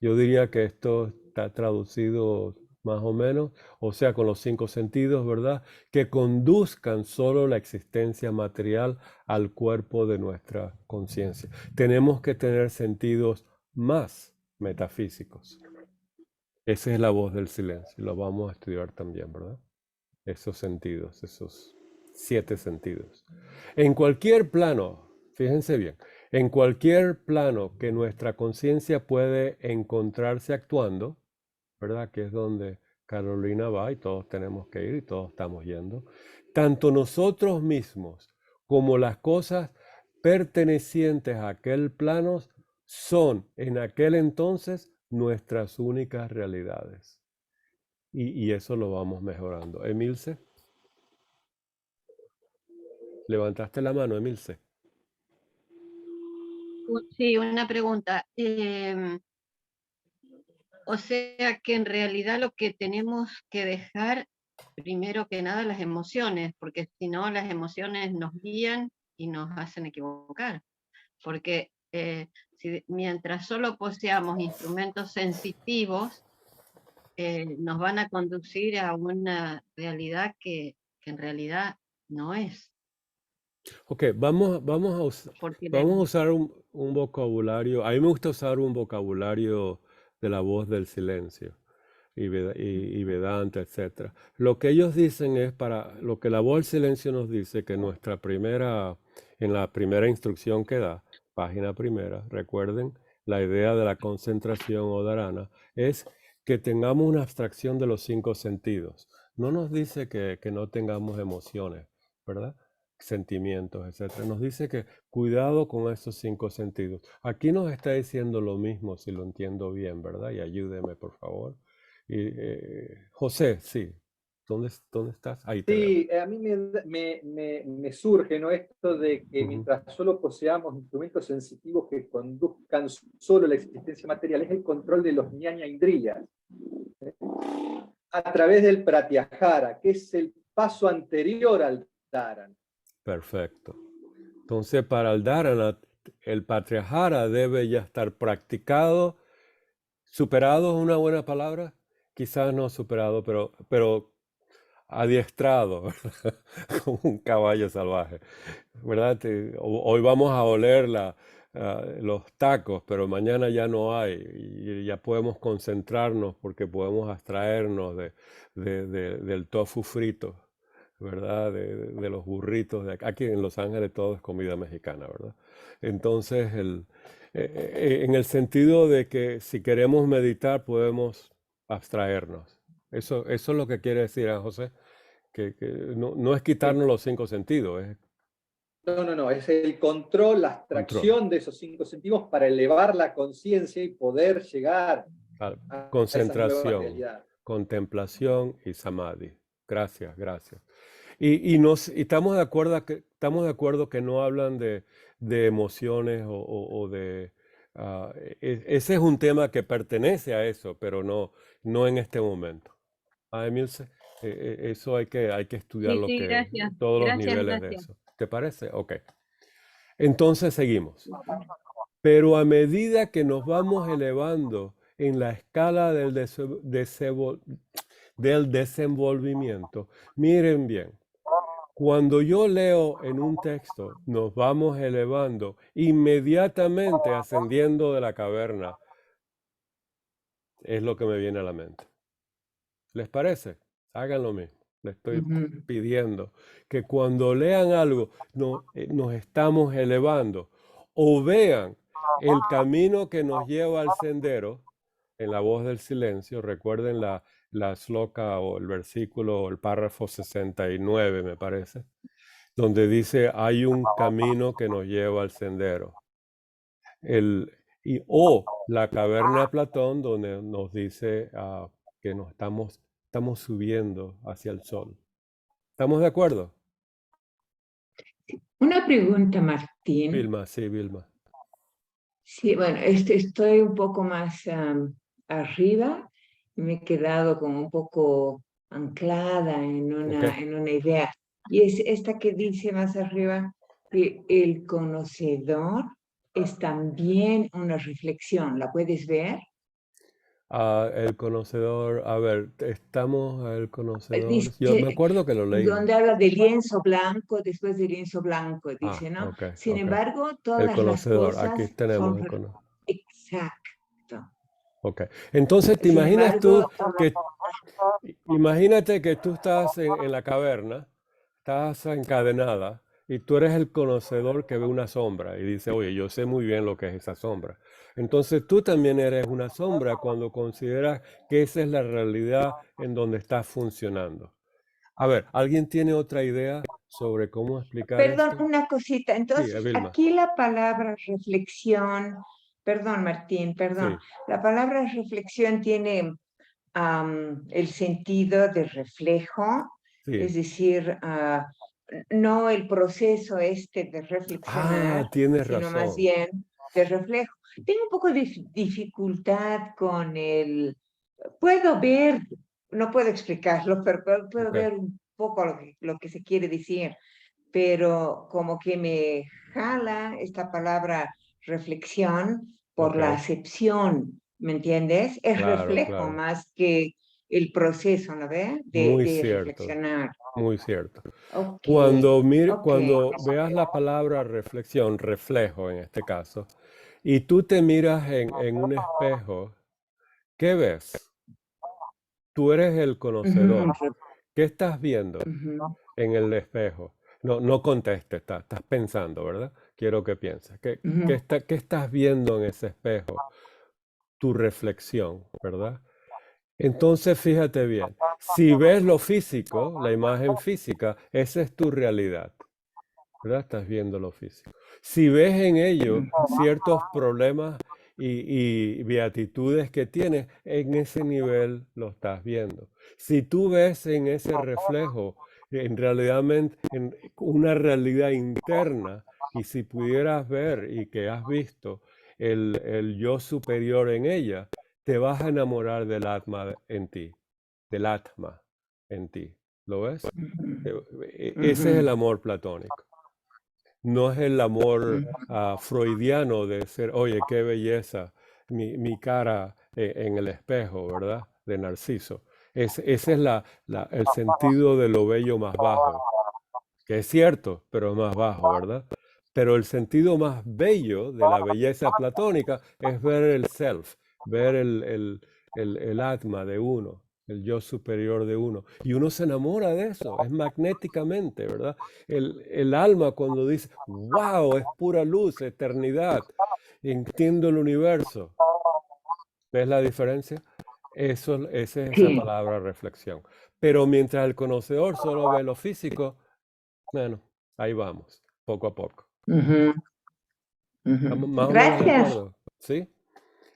yo diría que esto está traducido más o menos, o sea, con los 5 sentidos, ¿verdad? Que conduzcan solo la existencia material al cuerpo de nuestra conciencia. Tenemos que tener sentidos más metafísicos. Esa es la voz del silencio, lo vamos a estudiar también, ¿verdad? Esos sentidos, esos 7 sentidos. En cualquier plano, fíjense bien, en cualquier plano que nuestra conciencia puede encontrarse actuando, ¿verdad? Que es donde Carolina va y todos tenemos que ir y todos estamos yendo. Tanto nosotros mismos como las cosas pertenecientes a aquel plano son en aquel entonces nuestras únicas realidades. Y eso lo vamos mejorando. Emilce. Levantaste la mano, Emilce. Sí, una pregunta. O sea que en realidad lo que tenemos que dejar, primero que nada, las emociones, porque si no, las emociones nos guían y nos hacen equivocar. Porque mientras solo poseamos instrumentos sensitivos, nos van a conducir a una realidad que en realidad no es. Ok, vamos Porque a usar un vocabulario. A mí me gusta usar un vocabulario de la voz del silencio y Vedanta, etc. Lo que ellos dicen es lo que la voz del silencio nos dice, que en la primera instrucción que da, página primera, recuerden, la idea de la concentración o dharana es que tengamos una abstracción de los 5 sentidos. No nos dice que no tengamos emociones, ¿verdad? Sentimientos, etcétera. Nos dice que cuidado con esos 5 sentidos. Aquí nos está diciendo lo mismo, si lo entiendo bien, ¿verdad? Y ayúdeme, por favor. Y, José, sí. ¿Dónde estás? Ahí te veo. Sí, a mí me surge, ¿no? Esto de que Ujú. mientras solo poseamos instrumentos sensitivos que conduzcan solo la existencia material, es el control de los ñaña indriyas, a través del pratyahara, que es el paso anterior al dharana. Perfecto. Entonces, para el dharana, el pratyahara debe ya estar practicado. ¿Superado es una buena palabra? Quizás no superado, pero adiestrado, ¿verdad? Como un caballo salvaje, ¿verdad? Hoy vamos a oler los tacos, pero mañana ya no hay y ya podemos concentrarnos porque podemos abstraernos del tofu frito, ¿verdad? De los burritos. Aquí en Los Ángeles todo es comida mexicana, ¿verdad? Entonces, en el sentido de que si queremos meditar podemos abstraernos. Eso es lo que quiere decir, José, que no es quitarnos los 5 sentidos, es No, es el control, la control, abstracción de esos 5 sentidos para elevar la conciencia y poder llegar a esas nuevas concentración, realidades. contemplación y samadhi. Gracias, gracias. Y estamos estamos de acuerdo que no hablan de emociones o de... ese es un tema que pertenece a eso, pero no en este momento. Emilce, eso hay que estudiar sí, gracias. todos los Gracias, niveles de gracias. eso. ¿Te parece? Ok. Entonces seguimos. Pero a medida que nos vamos elevando en la escala del desenvolvimiento, miren bien, cuando yo leo en un texto, nos vamos elevando, inmediatamente ascendiendo de la caverna, es lo que me viene a la mente. ¿Les parece? Hagan lo mismo. Les estoy pidiendo que cuando lean algo, nos estamos elevando o vean el camino que nos lleva al sendero en la voz del silencio. Recuerden la sloka o el versículo o el párrafo 69, me parece, donde dice hay un camino que nos lleva al sendero. O la caverna de Platón, donde nos dice que estamos subiendo hacia el sol. ¿Estamos de acuerdo? Una pregunta, Martín. Vilma, sí, Vilma. Sí, bueno, estoy un poco más arriba y me he quedado como un poco anclada en una idea. Y es esta que dice más arriba que el conocedor es también una reflexión. ¿La puedes ver? El conocedor, a ver, estamos el conocedor. Yo me Dice, acuerdo que lo leí. donde habla de lienzo blanco, después de lienzo blanco, dice, ¿no? Ok, Sin ok. embargo, El todas las conocedor, aquí cosas tenemos son el conocedor. exacto. Ok. Entonces, ¿te Sin imaginas embargo, imagínate que tú estás en la caverna, estás encadenada y tú eres el conocedor que ve una sombra y dice, oye, yo sé muy bien lo que es esa sombra. Entonces tú también eres una sombra cuando consideras que esa es la realidad en donde estás funcionando. A ver, ¿alguien tiene otra idea sobre cómo explicar perdón, esto? una cosita. Sí, Entonces, Vilma. aquí la palabra reflexión, perdón, Martín, perdón. Sí, La palabra reflexión tiene el sentido de reflejo, es sí. decir, no el proceso de reflexionar, Tienes sino más razón. bien de reflejo. Tengo un poco de dificultad con el... Puedo ver, no puedo explicarlo, pero puedo Ok, ver un poco lo que se quiere decir, pero como que me jala esta palabra reflexión por la ok, acepción, ¿me entiendes? Es claro, reflejo claro. más que el proceso, ¿no ves? Muy De cierto, reflexionar. muy cierto. Ok, ok. Cuando veas la palabra reflexión, reflejo en este caso, y tú te miras en un espejo, ¿qué ves? Tú eres el conocedor. Ujú, ¿Qué estás viendo ujú, en el espejo? No, no contestes, estás pensando, ¿verdad? Quiero que pienses. ujú, ¿Qué estás viendo en ese espejo? Tu reflexión, ¿verdad? Entonces, fíjate bien, si ves lo físico, la imagen física, esa es tu realidad, ¿verdad? Estás viendo lo físico. Si ves en ello ciertos problemas y beatitudes que tienes, en ese nivel lo estás viendo. Si tú ves en ese reflejo, en realidad, en una realidad interna, y si pudieras ver y que has visto el yo superior en ella, te vas a enamorar del atma en ti, del atma en ti. ¿Lo ves? ujú, Ese es ujú, el amor platónico. No es el amor ujú. freudiano de ser, oye, qué belleza, mi cara en el espejo, ¿verdad? De Narciso. Ese es el sentido de lo bello más bajo, que es cierto, pero es más bajo, ¿verdad? Pero el sentido más bello de la belleza platónica es ver el self, ver el atma de uno, el yo superior de uno. Y uno se enamora de eso, es magnéticamente, ¿verdad? El alma cuando dice, wow, es pura luz, eternidad, entiendo el universo. ¿Ves la diferencia? Esa es esa Sí. palabra reflexión. Pero mientras el conocedor solo ve lo físico, bueno, ahí vamos, poco a poco. Ujú, ujú. ¿Estamos más o menos de Gracias. acuerdo? ¿Sí?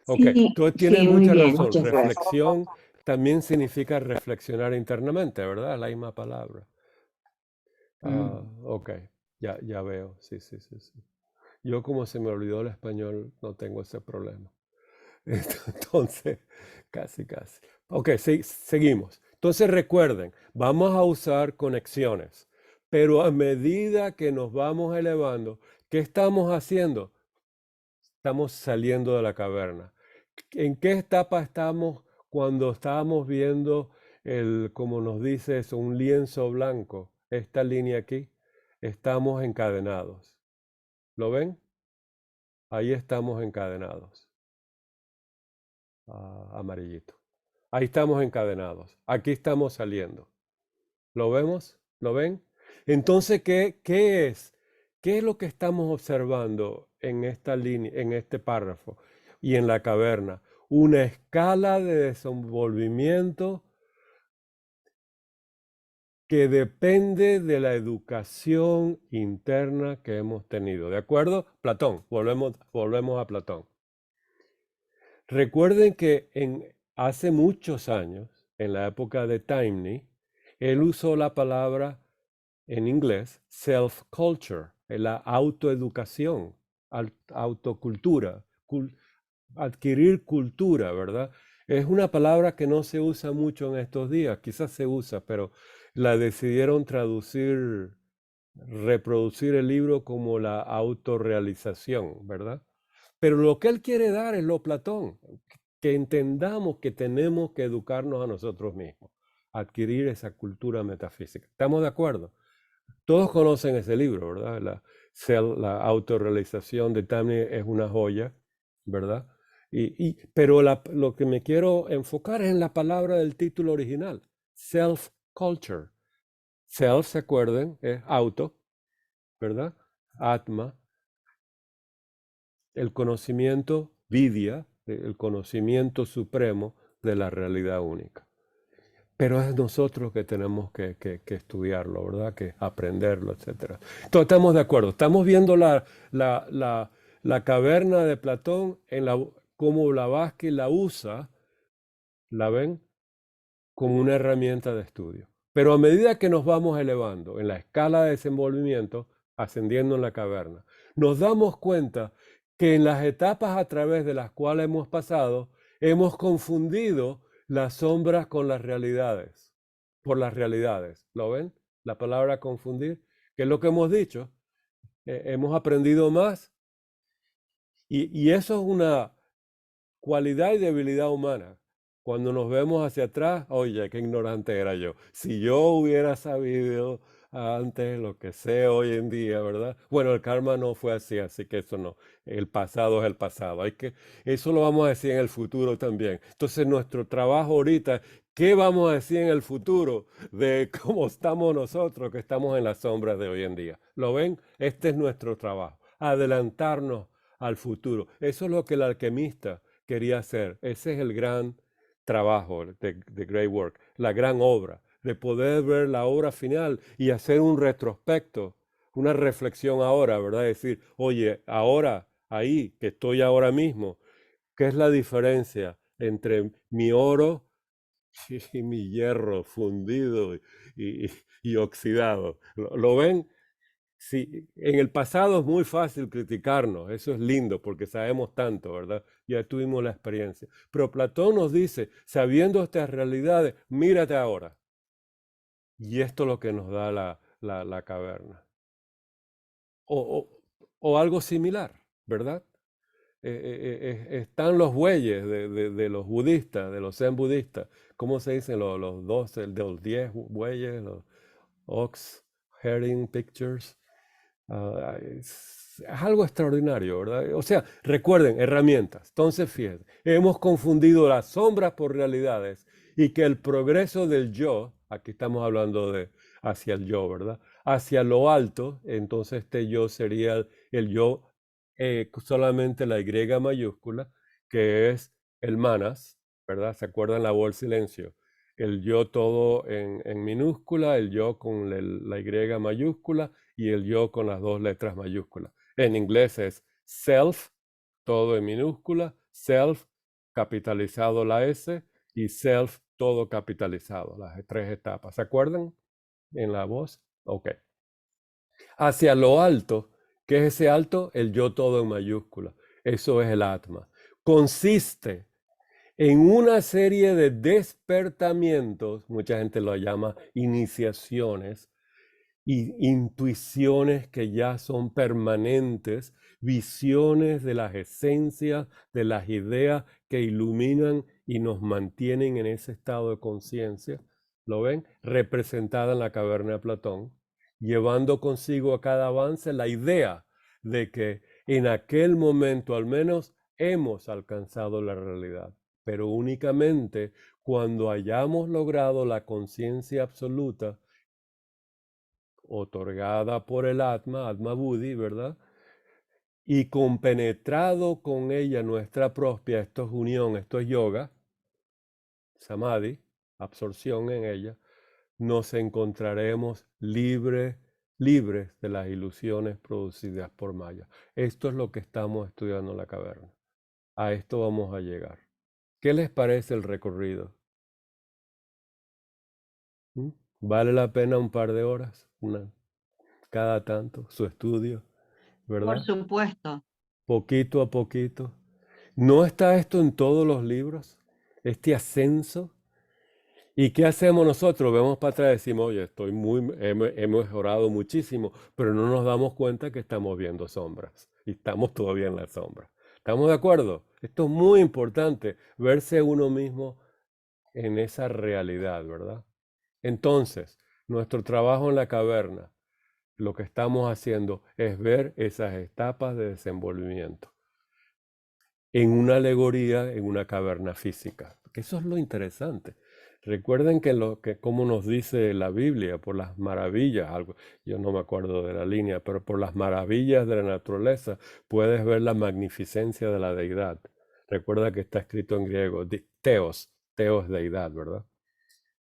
Ok, Sí, tú tienes sí, muy mucha bien. razón. Muchas gracias. Reflexión también significa reflexionar internamente, ¿verdad? La misma palabra. Mm. Ok, ya veo. Sí, sí, sí, sí. Yo como se me olvidó el español, no tengo ese problema. Entonces, casi, casi. Ok, seguimos. Entonces recuerden, vamos a usar conexiones, pero a medida que nos vamos elevando, ¿qué estamos haciendo? Estamos saliendo de la caverna. ¿En qué etapa estamos cuando estábamos viendo como nos dice eso, un lienzo blanco? Esta línea aquí, estamos encadenados. ¿Lo ven? Ahí estamos encadenados. Amarillito. Ahí estamos encadenados. Aquí estamos saliendo. ¿Lo vemos? ¿Lo ven? Entonces, ¿qué es? ¿Qué es lo que estamos observando en esta línea, en este párrafo y en la caverna? Una escala de desenvolvimiento que depende de la educación interna que hemos tenido. ¿De acuerdo? Platón, volvemos a Platón. Recuerden que hace muchos años, en la época de Taimni, él usó la palabra en inglés self-culture, la autoeducación, autocultura, adquirir cultura, ¿verdad? Es una palabra que no se usa mucho en estos días, quizás se usa, pero la decidieron traducir, reproducir el libro como la autorrealización, ¿verdad? Pero lo que él quiere dar es lo Platón, que entendamos que tenemos que educarnos a nosotros mismos, adquirir esa cultura metafísica. ¿Estamos de acuerdo? Todos conocen ese libro, ¿verdad? La autorrealización de Tammany es una joya, ¿verdad? Pero lo que me quiero enfocar es en la palabra del título original, self-culture. Self, ¿se acuerdan? Es auto, ¿verdad? Atma, el conocimiento, vidya, el conocimiento supremo de la realidad única. Pero es nosotros que tenemos que estudiarlo, ¿verdad? Que aprenderlo, etc. Entonces estamos de acuerdo. Estamos viendo la caverna de Platón, cómo Blavatsky la usa, ¿la ven? Como una herramienta de estudio. Pero a medida que nos vamos elevando en la escala de desenvolvimiento, ascendiendo en la caverna, nos damos cuenta que en las etapas a través de las cuales hemos pasado, hemos confundido las sombras con las realidades, por las realidades. ¿Lo ven? La palabra confundir, que es lo que hemos dicho. Hemos aprendido más y eso es una cualidad y debilidad humana. Cuando nos vemos hacia atrás, oye, qué ignorante era yo. Si yo hubiera sabido antes lo que sé hoy en día, ¿verdad? Bueno, el karma no fue así, así que eso no. El pasado es el pasado. Eso lo vamos a decir en el futuro también. Entonces, nuestro trabajo ahorita, ¿qué vamos a decir en el futuro de cómo estamos nosotros que estamos en las sombras de hoy en día? ¿Lo ven? Este es nuestro trabajo. Adelantarnos al futuro. Eso es lo que el alquimista quería hacer. Ese es el gran trabajo de Great Work, la gran obra, de poder ver la obra final y hacer un retrospecto, una reflexión ahora, ¿verdad? Decir, oye, ahora, ahí, que estoy ahora mismo, ¿qué es la diferencia entre mi oro y mi hierro fundido y oxidado? ¿Lo ven? Sí, en el pasado es muy fácil criticarnos, eso es lindo porque sabemos tanto, ¿verdad? Ya tuvimos la experiencia. Pero Platón nos dice, sabiendo estas realidades, mírate ahora. Y esto es lo que nos da la caverna. O algo similar, ¿verdad? Están los bueyes de los budistas, de los zen budistas. ¿Cómo se dicen los 12, los 10 bueyes, los ox, herring pictures? Es algo extraordinario, ¿verdad? O sea, recuerden, herramientas. Entonces, fíjense, hemos confundido las sombras por realidades y que el progreso del yo, aquí estamos hablando de hacia el yo, ¿verdad? Hacia lo alto, entonces este yo sería el yo, solamente la Y mayúscula, que es el manas, ¿verdad? ¿Se acuerdan la voz del silencio? El yo todo en minúscula, el yo con la Y mayúscula y el yo con las dos letras mayúsculas. En inglés es self, todo en minúscula, self, capitalizado la S, y self, todo capitalizado, las tres etapas. ¿Se acuerdan en la voz? Ok. Hacia lo alto, ¿qué es ese alto? El yo todo en mayúscula. Eso es el Atma. Consiste en una serie de despertamientos, mucha gente lo llama iniciaciones, y intuiciones que ya son permanentes, visiones de las esencias, de las ideas que iluminan y nos mantienen en ese estado de conciencia. ¿Lo ven? Representada en la caverna de Platón, llevando consigo a cada avance la idea de que en aquel momento al menos hemos alcanzado la realidad, pero únicamente cuando hayamos logrado la conciencia absoluta otorgada por el Atma, Atma Buddhi, ¿verdad? Y compenetrado con ella nuestra propia, esto es unión, esto es yoga, samadhi, absorción en ella, nos encontraremos libres de las ilusiones producidas por Maya. Esto es lo que estamos estudiando en la caverna. A esto vamos a llegar. ¿Qué les parece el recorrido? ¿Vale la pena un par de horas? Cada tanto, su estudio, Por ¿verdad? supuesto. Poquito a poquito. ¿No está esto en todos los libros? Este ascenso. ¿Y qué hacemos nosotros? Vemos para atrás y decimos, oye, hemos mejorado muchísimo, pero no nos damos cuenta que estamos viendo sombras y estamos todavía en la sombra. ¿Estamos de acuerdo? Esto es muy importante, verse uno mismo en esa realidad, ¿verdad? Entonces, nuestro trabajo en la caverna, lo que estamos haciendo es ver esas etapas de desenvolvimiento en una alegoría, en una caverna física. Que eso es lo interesante. Recuerden que como nos dice la Biblia, por las maravillas, yo no me acuerdo de la línea, pero por las maravillas de la naturaleza puedes ver la magnificencia de la deidad. Recuerda que está escrito en griego, teos deidad, ¿verdad?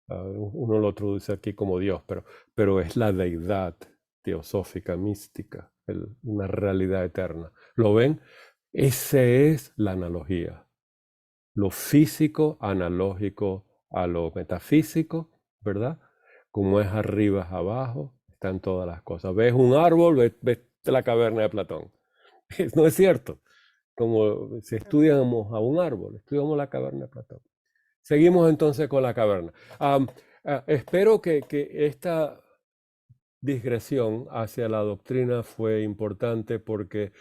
Uno lo traduce aquí como Dios, pero es la deidad teosófica, mística, una realidad eterna. ¿Lo ven? Esa es la analogía. Lo físico analógico a lo metafísico, ¿verdad? Como es arriba es abajo, están todas las cosas. Ves un árbol, ves la caverna de Platón. No es cierto. como si estudiamos a un árbol, estudiamos la caverna de Platón. Seguimos entonces con la caverna. Espero que esta digresión hacia la doctrina fue importante porque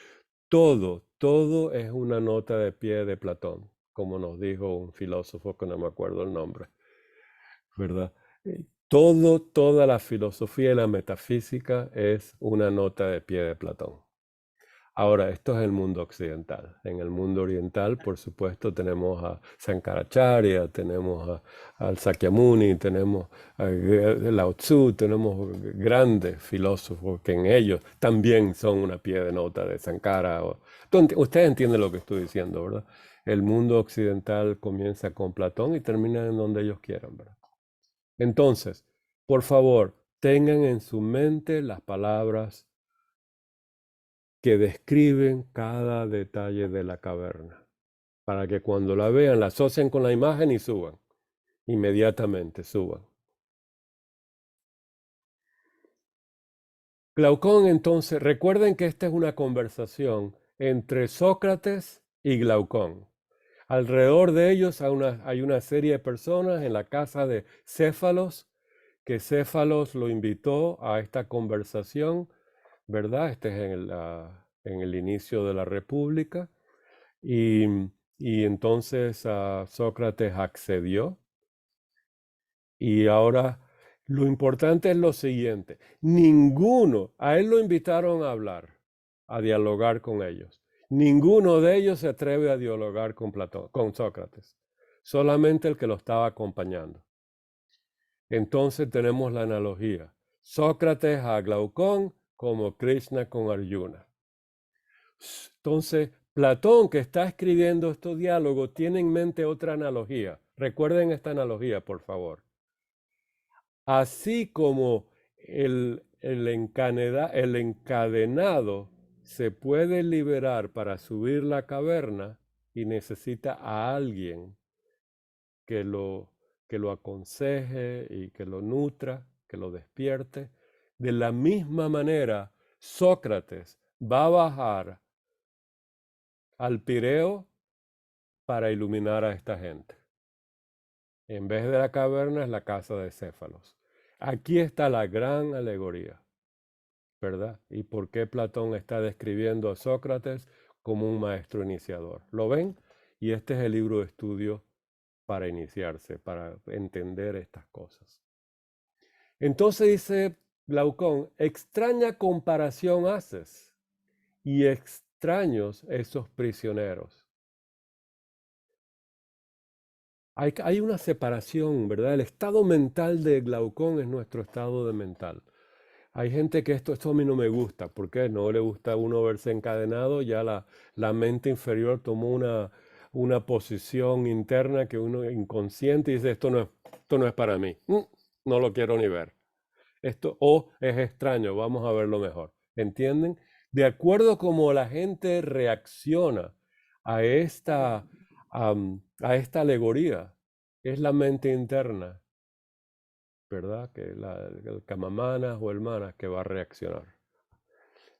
todo es una nota de pie de Platón, como nos dijo un filósofo que no me acuerdo el nombre, ¿verdad? Toda la filosofía y la metafísica es una nota de pie de Platón. Ahora, esto es el mundo occidental. En el mundo oriental, por supuesto, tenemos a Sankaracharya, tenemos al Sakyamuni, tenemos a Lao Tzu, tenemos grandes filósofos que en ellos también son una pie de nota de Sankara. Ustedes entienden lo que estoy diciendo, ¿verdad? El mundo occidental comienza con Platón y termina en donde ellos quieran, ¿verdad? Entonces, por favor, tengan en su mente las palabras que describen cada detalle de la caverna, para que cuando la vean la asocien con la imagen y suban, inmediatamente suban. Glaucón, entonces, recuerden que esta es una conversación entre Sócrates y Glaucón. Alrededor de ellos hay una serie de personas en la casa de Céfalos, que Céfalos lo invitó a esta conversación, ¿verdad? Este es en el inicio de la República. Y entonces Sócrates accedió. Y ahora lo importante es lo siguiente. A él lo invitaron a hablar, a dialogar con ellos. Ninguno de ellos se atreve a dialogar con Sócrates. Solamente el que lo estaba acompañando. Entonces tenemos la analogía. Sócrates a Glaucón como Krishna con Arjuna. Entonces, Platón, que está escribiendo estos diálogos, tiene en mente otra analogía. Recuerden esta analogía, por favor. Así como el encadenado se puede liberar para subir la caverna y necesita a alguien que lo aconseje y que lo nutra, que lo despierte, de la misma manera, Sócrates va a bajar al Pireo para iluminar a esta gente. En vez de la caverna es la casa de Céfalos. Aquí está la gran alegoría, ¿verdad? Y por qué Platón está describiendo a Sócrates como un maestro iniciador. ¿Lo ven? Y este es el libro de estudio para iniciarse, para entender estas cosas. Entonces dice Glaucón, extraña comparación haces y extraños esos prisioneros. Hay una separación, ¿verdad? El estado mental de Glaucón es nuestro estado de mental. Hay gente que esto a mí no me gusta. ¿Por qué? No le gusta a uno verse encadenado. Ya la mente inferior tomó una posición interna que uno inconsciente dice, esto no es para mí. No lo quiero ni ver. O es extraño, vamos a verlo mejor. ¿Entienden? De acuerdo como la gente reacciona a esta alegoría, es la mente interna, ¿verdad? Que el Kamamanas o el Manas que va a reaccionar.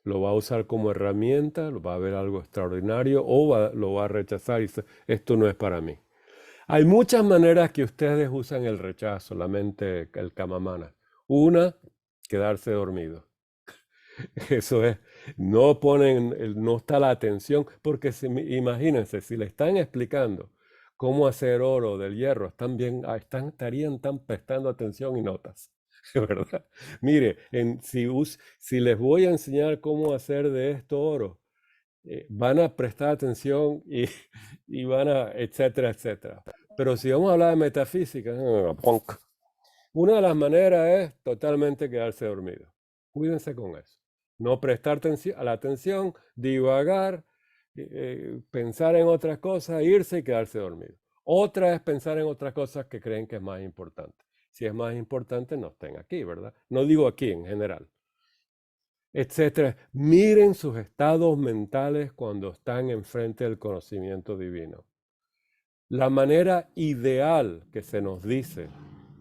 Lo va a usar como herramienta, lo va a ver algo extraordinario o lo va a rechazar y dice, esto no es para mí. Hay muchas maneras que ustedes usan el rechazo, la mente, el Kamamanas. Una, quedarse dormido. Eso es, no está la atención, porque imagínense, si le están explicando cómo hacer oro del hierro, estarían prestando atención y notas, ¿verdad? Mire, si les voy a enseñar cómo hacer de esto oro, van a prestar atención y van a, etcétera, etcétera. Pero si vamos a hablar de metafísica, una de las maneras es totalmente quedarse dormido. Cuídense con eso. No prestar atención, divagar, pensar en otras cosas, irse y quedarse dormido. Otra es pensar en otras cosas que creen que es más importante. Si es más importante, no estén aquí, ¿verdad? No digo aquí, en general. Etcétera. Miren sus estados mentales cuando están enfrente del conocimiento divino. La manera ideal que se nos dice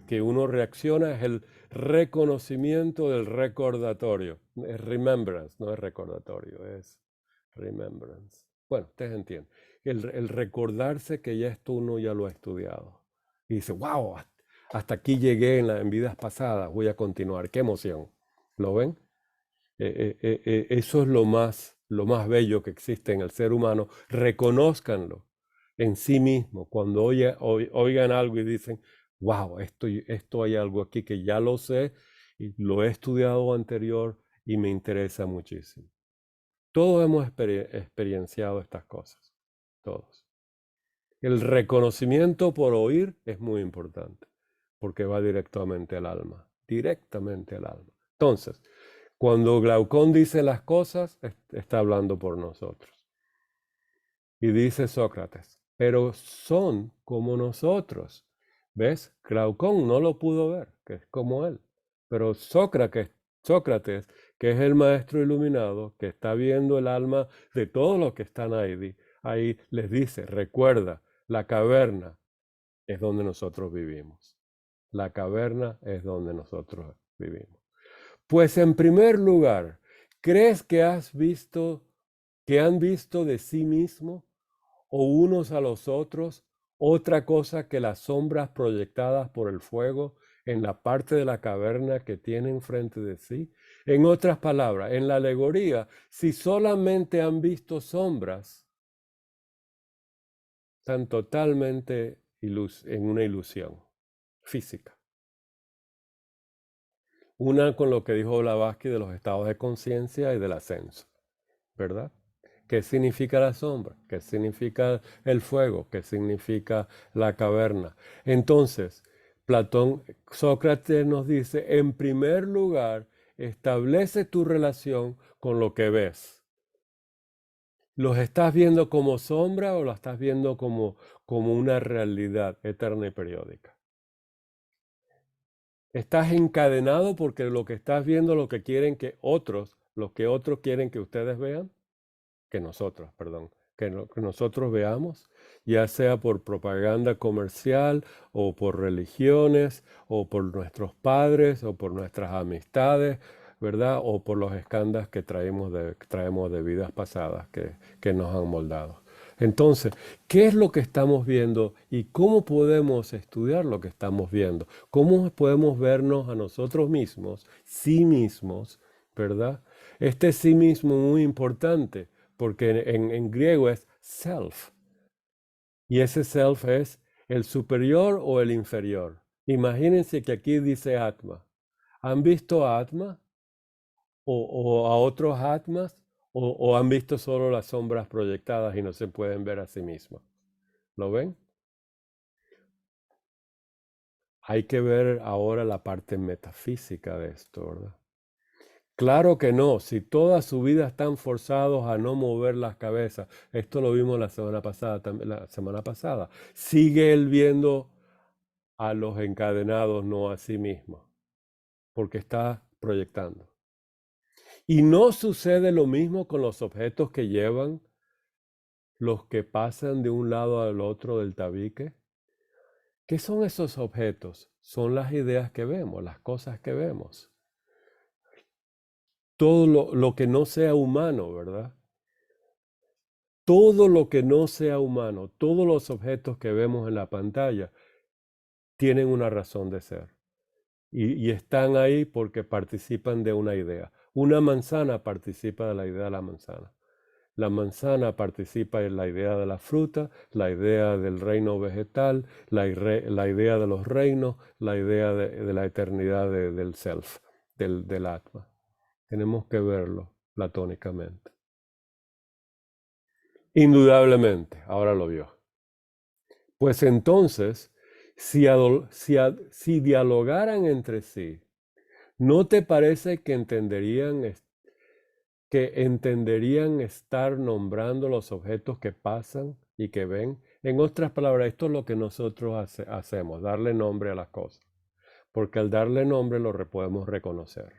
que uno reacciona es el reconocimiento del recordatorio. Es remembrance, no es recordatorio, es remembrance. Bueno, ustedes entienden. El recordarse que ya esto uno ya lo ha estudiado. Y dice, wow, hasta aquí llegué en vidas pasadas, voy a continuar. ¡Qué emoción! ¿Lo ven? Eso es lo más bello que existe en el ser humano. Reconózcanlo en sí mismo. Cuando oigan algo y dicen, wow, esto hay algo aquí que ya lo sé y lo he estudiado anterior y me interesa muchísimo. Todos hemos experienciado estas cosas, todos. El reconocimiento por oír es muy importante, porque va directamente al alma, directamente al alma. Entonces, cuando Glaucón dice las cosas, está hablando por nosotros. Y dice Sócrates, pero son como nosotros. ¿Ves? Glaucón no lo pudo ver, que es como él. Pero Sócrates, que es el maestro iluminado, que está viendo el alma de todos los que están ahí les dice, recuerda, la caverna es donde nosotros vivimos. La caverna es donde nosotros vivimos. Pues en primer lugar, ¿crees que han visto de sí mismo o unos a los otros otra cosa que las sombras proyectadas por el fuego en la parte de la caverna que tienen frente de sí? En otras palabras, en la alegoría, si solamente han visto sombras, están totalmente en una ilusión física. Una con lo que dijo Blavatsky de los estados de conciencia y del ascenso, ¿verdad? ¿Qué significa la sombra? ¿Qué significa el fuego? ¿Qué significa la caverna? Entonces, Sócrates nos dice, en primer lugar, establece tu relación con lo que ves. ¿Los estás viendo como sombra o lo estás viendo como una realidad eterna y periódica? Estás encadenado porque lo que estás viendo, lo que otros quieren que ustedes vean, que nosotros veamos, ya sea por propaganda comercial o por religiones o por nuestros padres o por nuestras amistades, ¿verdad? O por los escándalos que traemos de vidas pasadas que nos han moldado. Entonces, ¿qué es lo que estamos viendo y cómo podemos estudiar lo que estamos viendo? ¿Cómo podemos vernos a nosotros mismos, sí mismos, ¿verdad? Este sí mismo muy importante, porque en griego es self. Y ese self es el superior o el inferior. Imagínense que aquí dice Atma. ¿Han visto a Atma? ¿O a otros Atmas? ¿O han visto solo las sombras proyectadas y no se pueden ver a sí mismos? ¿Lo ven? Hay que ver ahora la parte metafísica de esto, ¿verdad? Claro que no, si toda su vida están forzados a no mover las cabezas, esto lo vimos la semana pasada, sigue él viendo a los encadenados, no a sí mismo, porque está proyectando. Y no sucede lo mismo con los objetos que llevan los que pasan de un lado al otro del tabique. ¿Qué son esos objetos? Son las ideas que vemos, las cosas que vemos. Todo lo que no sea humano, ¿verdad? Todo lo que no sea humano, todos los objetos que vemos en la pantalla, tienen una razón de ser. Y están ahí porque participan de una idea. Una manzana participa de la idea de la manzana. La manzana participa en la idea de la fruta, la idea del reino vegetal, la idea de los reinos, la idea de la eternidad del self, del atma. Tenemos que verlo platónicamente. Indudablemente, ahora lo vio. Pues entonces, si dialogaran entre sí, ¿no te parece que entenderían estar nombrando los objetos que pasan y que ven? En otras palabras, esto es lo que nosotros hacemos, darle nombre a las cosas. Porque al darle nombre lo podemos reconocer.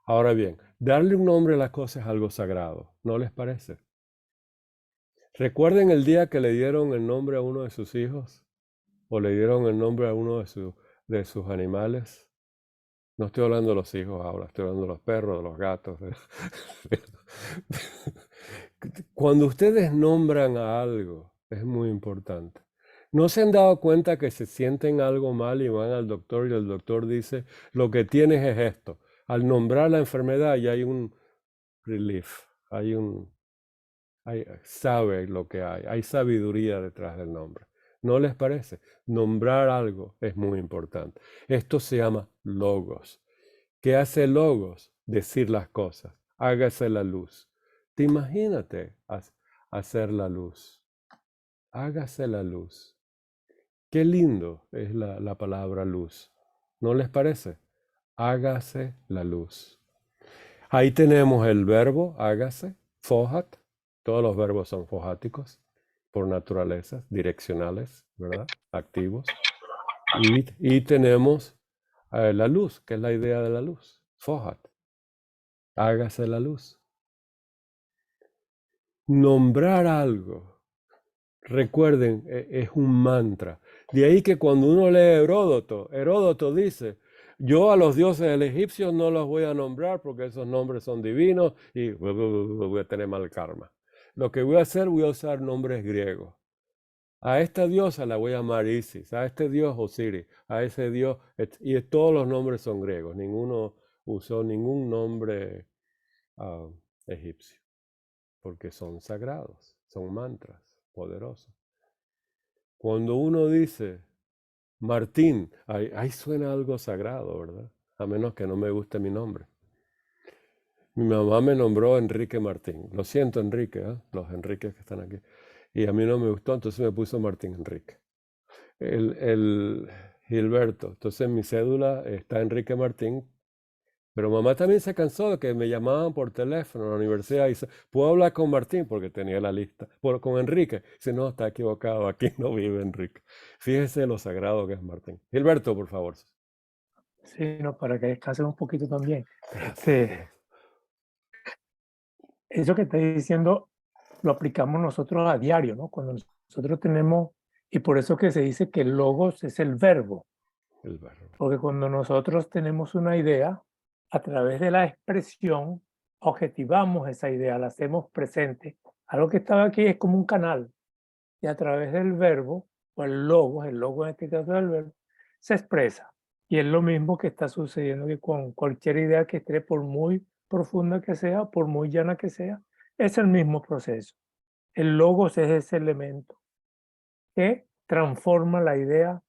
Ahora bien, darle un nombre a las cosas es algo sagrado, ¿no les parece? ¿Recuerden el día que le dieron el nombre a uno de sus hijos? ¿O le dieron el nombre a uno de sus animales? No estoy hablando de los hijos ahora, estoy hablando de los perros, de los gatos. Cuando ustedes nombran a algo, es muy importante. ¿No se han dado cuenta que se sienten algo mal y van al doctor y el doctor dice, lo que tienes es esto? Al nombrar la enfermedad ya hay un relief, sabe lo que hay sabiduría detrás del nombre. ¿No les parece? Nombrar algo es muy importante. Esto se llama logos. ¿Qué hace logos? Decir las cosas. Hágase la luz. ¿Te imagínate hacer la luz? Hágase la luz. Qué lindo es la palabra luz. ¿No les parece? Hágase la luz. Ahí tenemos el verbo hágase, fohat. Todos los verbos son foháticos por naturaleza, direccionales, ¿verdad? Activos. Y tenemos la luz, que es la idea de la luz. Fohat. Hágase la luz. Nombrar algo. Recuerden, es un mantra. De ahí que cuando uno lee Heródoto dice, yo a los dioses egipcios no los voy a nombrar porque esos nombres son divinos y voy a tener mal karma. Lo que voy a hacer, voy a usar nombres griegos. A esta diosa la voy a llamar Isis, a este dios Osiris, a ese dios, y todos los nombres son griegos. Ninguno usó ningún nombre egipcio, porque son sagrados, son mantras poderosos. Cuando uno dice Martín, ahí suena algo sagrado, ¿verdad? A menos que no me guste mi nombre. Mi mamá me nombró Enrique Martín. Lo siento, Enrique, los Enriques que están aquí. Y a mí no me gustó, entonces me puso Martín Enrique. El Gilberto. Entonces mi cédula está Enrique Martín. Pero mamá también se cansó de que me llamaban por teléfono a la universidad y dice, ¿puedo hablar con Martín? Porque tenía la lista. Con Enrique. Dice, no, está equivocado, aquí no vive Enrique. Fíjese lo sagrado que es Martín. Gilberto, por favor. Sí, no, para que descansen un poquito también. Gracias. Eso que estoy diciendo lo aplicamos nosotros a diario, ¿no? Cuando nosotros tenemos, y por eso que se dice que el logos es el verbo. El verbo. Porque cuando nosotros tenemos una idea, a través de la expresión, objetivamos esa idea, la hacemos presente. Algo que estaba aquí es como un canal. Y a través del verbo, o el logo en este caso del verbo, se expresa. Y es lo mismo que está sucediendo que con cualquier idea que esté, por muy profunda que sea, por muy llana que sea, es el mismo proceso. El logos es ese elemento que transforma la idea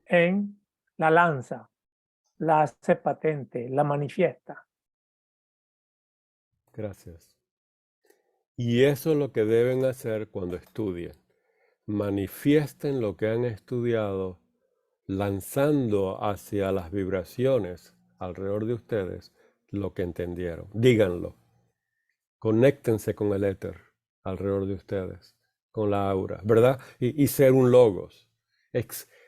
en la lanza, la hace patente, la manifiesta. Gracias. Y eso es lo que deben hacer cuando estudien. Manifiesten lo que han estudiado, lanzando hacia las vibraciones alrededor de ustedes lo que entendieron. Díganlo. Conéctense con el éter alrededor de ustedes, con la aura, ¿verdad? Y ser un logos.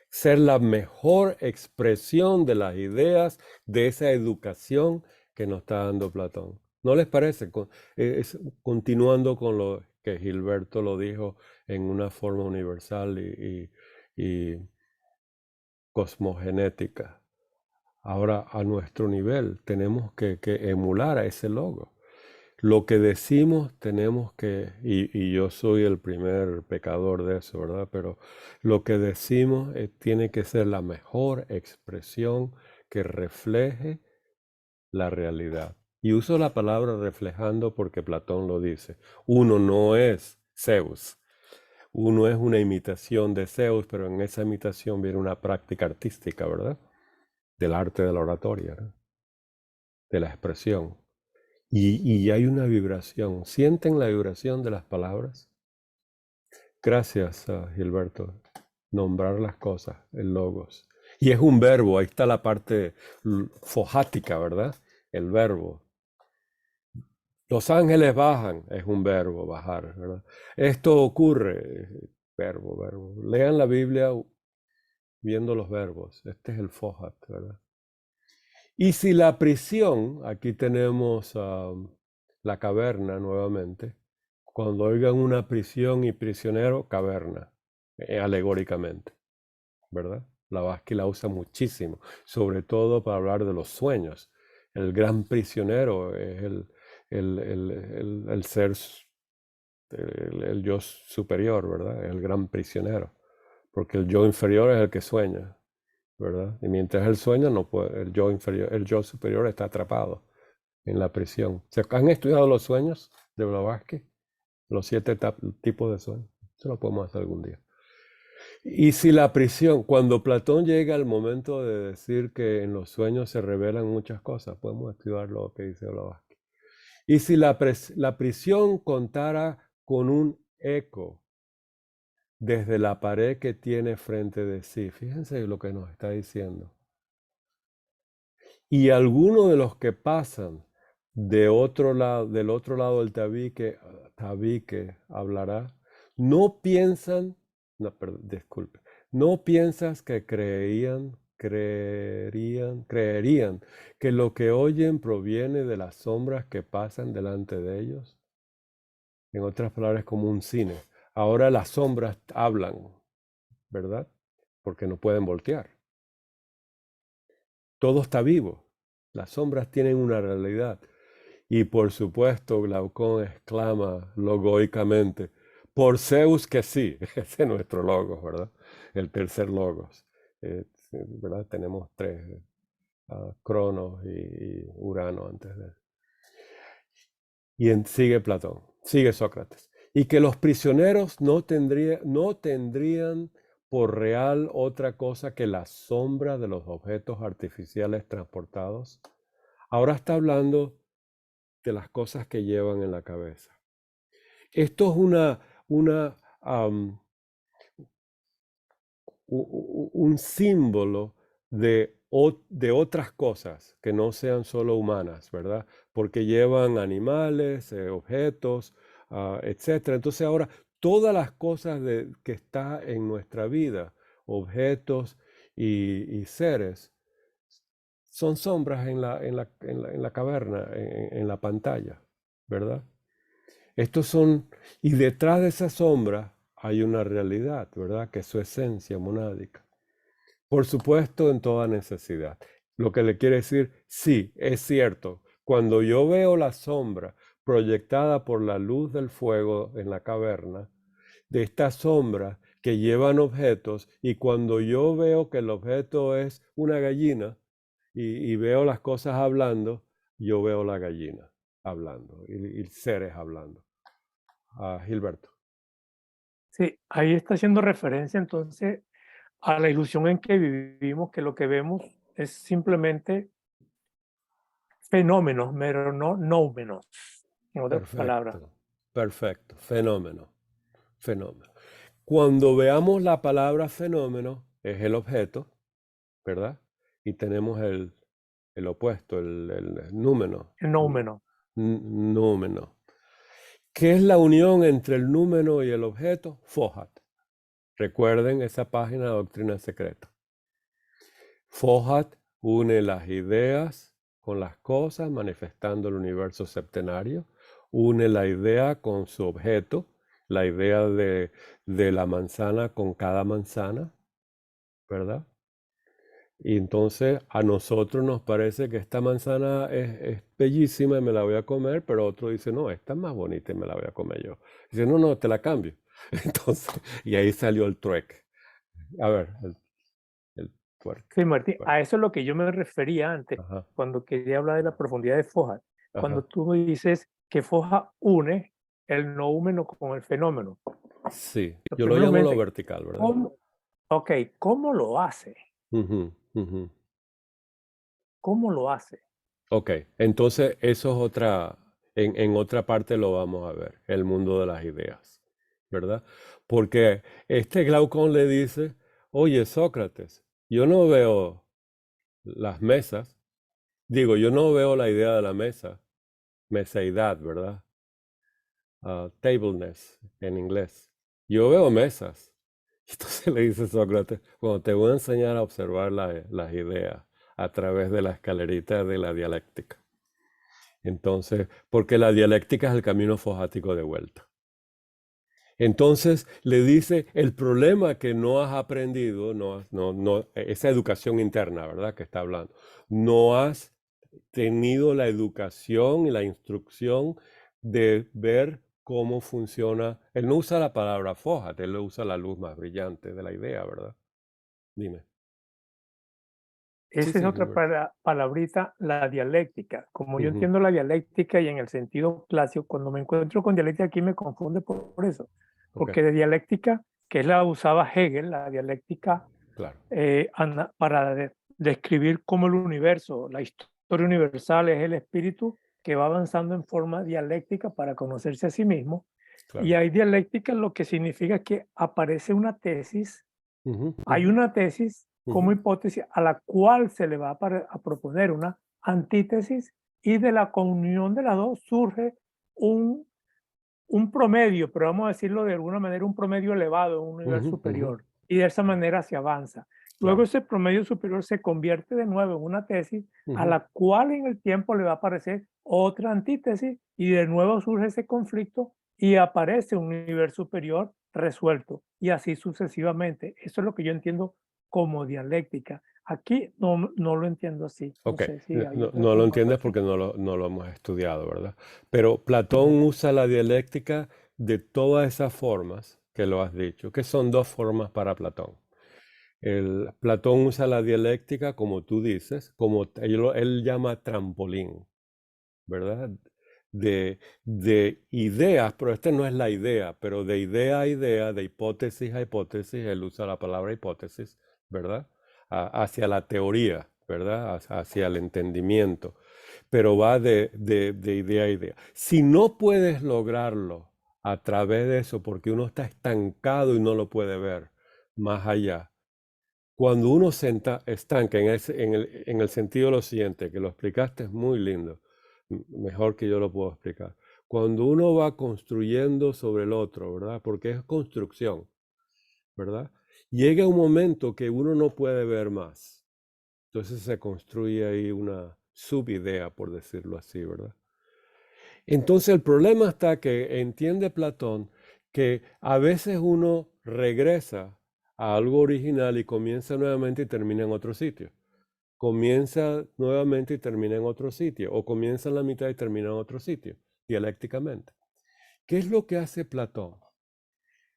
Ser la mejor expresión de las ideas de esa educación que nos está dando Platón. ¿No les parece? Continuando con lo que Gilberto lo dijo en una forma universal y cosmogenética. Ahora, a nuestro nivel, tenemos que emular a ese logo. Lo que decimos tenemos que, y yo soy el primer pecador de eso, ¿verdad? Pero lo que decimos tiene que ser la mejor expresión que refleje la realidad. Y uso la palabra reflejando porque Platón lo dice. Uno no es Zeus. Uno es una imitación de Zeus, pero en esa imitación viene una práctica artística, ¿verdad? Del arte de la oratoria, ¿no? De la expresión. Y hay una vibración. ¿Sienten la vibración de las palabras? Gracias, Gilberto. Nombrar las cosas, el logos. Y es un verbo, ahí está la parte fojática, ¿verdad? El verbo. Los ángeles bajan, es un verbo, bajar, ¿verdad? Esto ocurre, verbo. Lean la Biblia viendo los verbos. Este es el fohat, ¿verdad? Y si la prisión, aquí tenemos la caverna nuevamente, cuando oigan una prisión y prisionero, caverna, alegóricamente, ¿verdad? Blavatsky la usa muchísimo, sobre todo para hablar de los sueños. El gran prisionero es el ser el yo superior, ¿verdad? El gran prisionero. Porque el yo inferior es el que sueña, ¿verdad? Y mientras él sueña, no puede, el yo inferior, el yo superior está atrapado en la prisión. ¿Han estudiado los sueños de Blavatsky? Los 7 tipos de sueños. Eso lo podemos hacer algún día. Y si la prisión, cuando Platón llega al momento de decir que en los sueños se revelan muchas cosas, podemos estudiar lo que dice Blavatsky. Y si la prisión contara con un eco desde la pared que tiene frente de sí, fíjense lo que nos está diciendo. Y algunos de los que pasan del otro lado del tabique hablará, no piensan, no, perdón, disculpe, no piensas que creerían que lo que oyen proviene de las sombras que pasan delante de ellos. En otras palabras, como un cine. Ahora las sombras hablan, ¿verdad? Porque no pueden voltear. Todo está vivo. Las sombras tienen una realidad. Y por supuesto, Glaucón exclama logoicamente, por Zeus que sí. Ese es nuestro logos, ¿verdad? El tercer logos. ¿Verdad? Tenemos 3, Cronos y Urano antes de... Y sigue Platón, sigue Sócrates. Y que los prisioneros no tendrían por real otra cosa que la sombra de los objetos artificiales transportados. Ahora está hablando de las cosas que llevan en la cabeza. Esto es un símbolo de otras cosas que no sean solo humanas, ¿verdad? Porque llevan animales, objetos, etc. Entonces ahora todas las cosas que están en nuestra vida, objetos y seres, son sombras en la caverna, en la pantalla, ¿verdad? Y detrás de esa sombra hay una realidad, ¿verdad? Que es su esencia monádica. Por supuesto, en toda necesidad. Lo que le quiere decir, sí, es cierto. Cuando yo veo la sombra proyectada por la luz del fuego en la caverna, de estas sombras que llevan objetos, y cuando yo veo que el objeto es una gallina y veo las cosas hablando, yo veo la gallina hablando y seres hablando. Gilberto. Sí, ahí está haciendo referencia entonces a la ilusión en que vivimos, que lo que vemos es simplemente fenómenos, pero no nómenos, en otras palabras. Perfecto, fenómeno. Cuando veamos la palabra fenómeno, es el objeto, ¿verdad? Y tenemos el opuesto, el númeno. El nómeno. Númeno. ¿Qué es la unión entre el númeno y el objeto? Fohat. Recuerden esa página de Doctrina Secreta. Fohat une las ideas con las cosas, manifestando el universo septenario. Une la idea con su objeto, la idea de la manzana con cada manzana, ¿verdad? Y entonces a nosotros nos parece que esta manzana es bellísima y me la voy a comer, pero otro dice, no, esta es más bonita y me la voy a comer yo. Dice, no, te la cambio. Entonces, y ahí salió el trueque. A ver, el tuerque. Sí, Martín, a eso es lo que yo me refería antes, cuando quería hablar de la profundidad de Fohat. Cuando tú dices que Fohat une el noúmeno con el fenómeno. Sí, yo lo llamo lo vertical, ¿verdad? ¿Cómo lo hace? ¿Cómo lo hace? Ok, entonces eso es otra, en otra parte lo vamos a ver, el mundo de las ideas, ¿verdad? Porque Glaucón le dice, oye, Sócrates, yo no veo las mesas, yo no veo la idea de la mesa, meseidad, ¿verdad? Tableness en inglés. Yo veo mesas. Entonces le dice Sócrates, bueno, te voy a enseñar a observar las ideas a través de la escalerita de la dialéctica. Entonces, porque la dialéctica es el camino fojático de vuelta. Entonces le dice, el problema que no has aprendido, esa educación interna, ¿verdad? Que está hablando, no has tenido la educación y la instrucción de ver cómo funciona. Él no usa la palabra Fohat, él usa la luz más brillante de la idea, ¿verdad? Dime. Sí, Esa es sí, otra Gilberto. palabrita, la dialéctica. Como yo Ujú, entiendo la dialéctica y en el sentido clásico, cuando me encuentro con dialéctica aquí me confunde por eso. ok, Porque de dialéctica, que es la usaba Hegel, la dialéctica claro. para describir cómo el universo, la historia universal es el espíritu que va avanzando en forma dialéctica para conocerse a sí mismo. Y Claro. hay dialéctica, lo que significa que aparece una tesis, Ujú, hay ujú, una tesis como ujú, hipótesis a la cual se le va a proponer una antítesis y de la comunión de las dos surge un, un promedio, pero vamos a decirlo de alguna manera, un promedio elevado, un nivel ujú, ujú, superior, y de esa manera se avanza. Luego claro. ese promedio superior se convierte de nuevo en una tesis a Ujú, la cual en el tiempo le va a aparecer otra antítesis y de nuevo surge ese conflicto y aparece un nivel superior resuelto y así sucesivamente. Eso es lo que yo entiendo como dialéctica. Aquí no lo entiendo así. No ok, sé si hay no, otra no lo entiendes información. porque no lo hemos estudiado, ¿verdad? Pero Platón usa la dialéctica de todas esas formas que lo has dicho, que son dos formas para Platón. Platón usa la dialéctica, como tú dices, como él llama trampolín, ¿verdad? De ideas, pero esta no es la idea, pero de idea a idea, de hipótesis a hipótesis, él usa la palabra hipótesis, ¿verdad? Hacia la teoría, ¿verdad? Hacia el entendimiento, pero va de idea a idea. Si no puedes lograrlo a través de eso, porque uno está estancado y no lo puede ver más allá, cuando uno se estanca en el sentido de lo siguiente, que lo explicaste es muy lindo, mejor que yo lo puedo explicar. Cuando uno va construyendo sobre el otro, ¿verdad? Porque es construcción, ¿verdad? Llega un momento que uno no puede ver más. Entonces se construye ahí una subidea, por decirlo así, ¿verdad? Entonces el problema está que entiende Platón que a veces uno regresa a algo original y comienza nuevamente y termina en otro sitio. Comienza nuevamente y termina en otro sitio. O comienza en la mitad y termina en otro sitio, dialécticamente. ¿Qué es lo que hace Platón?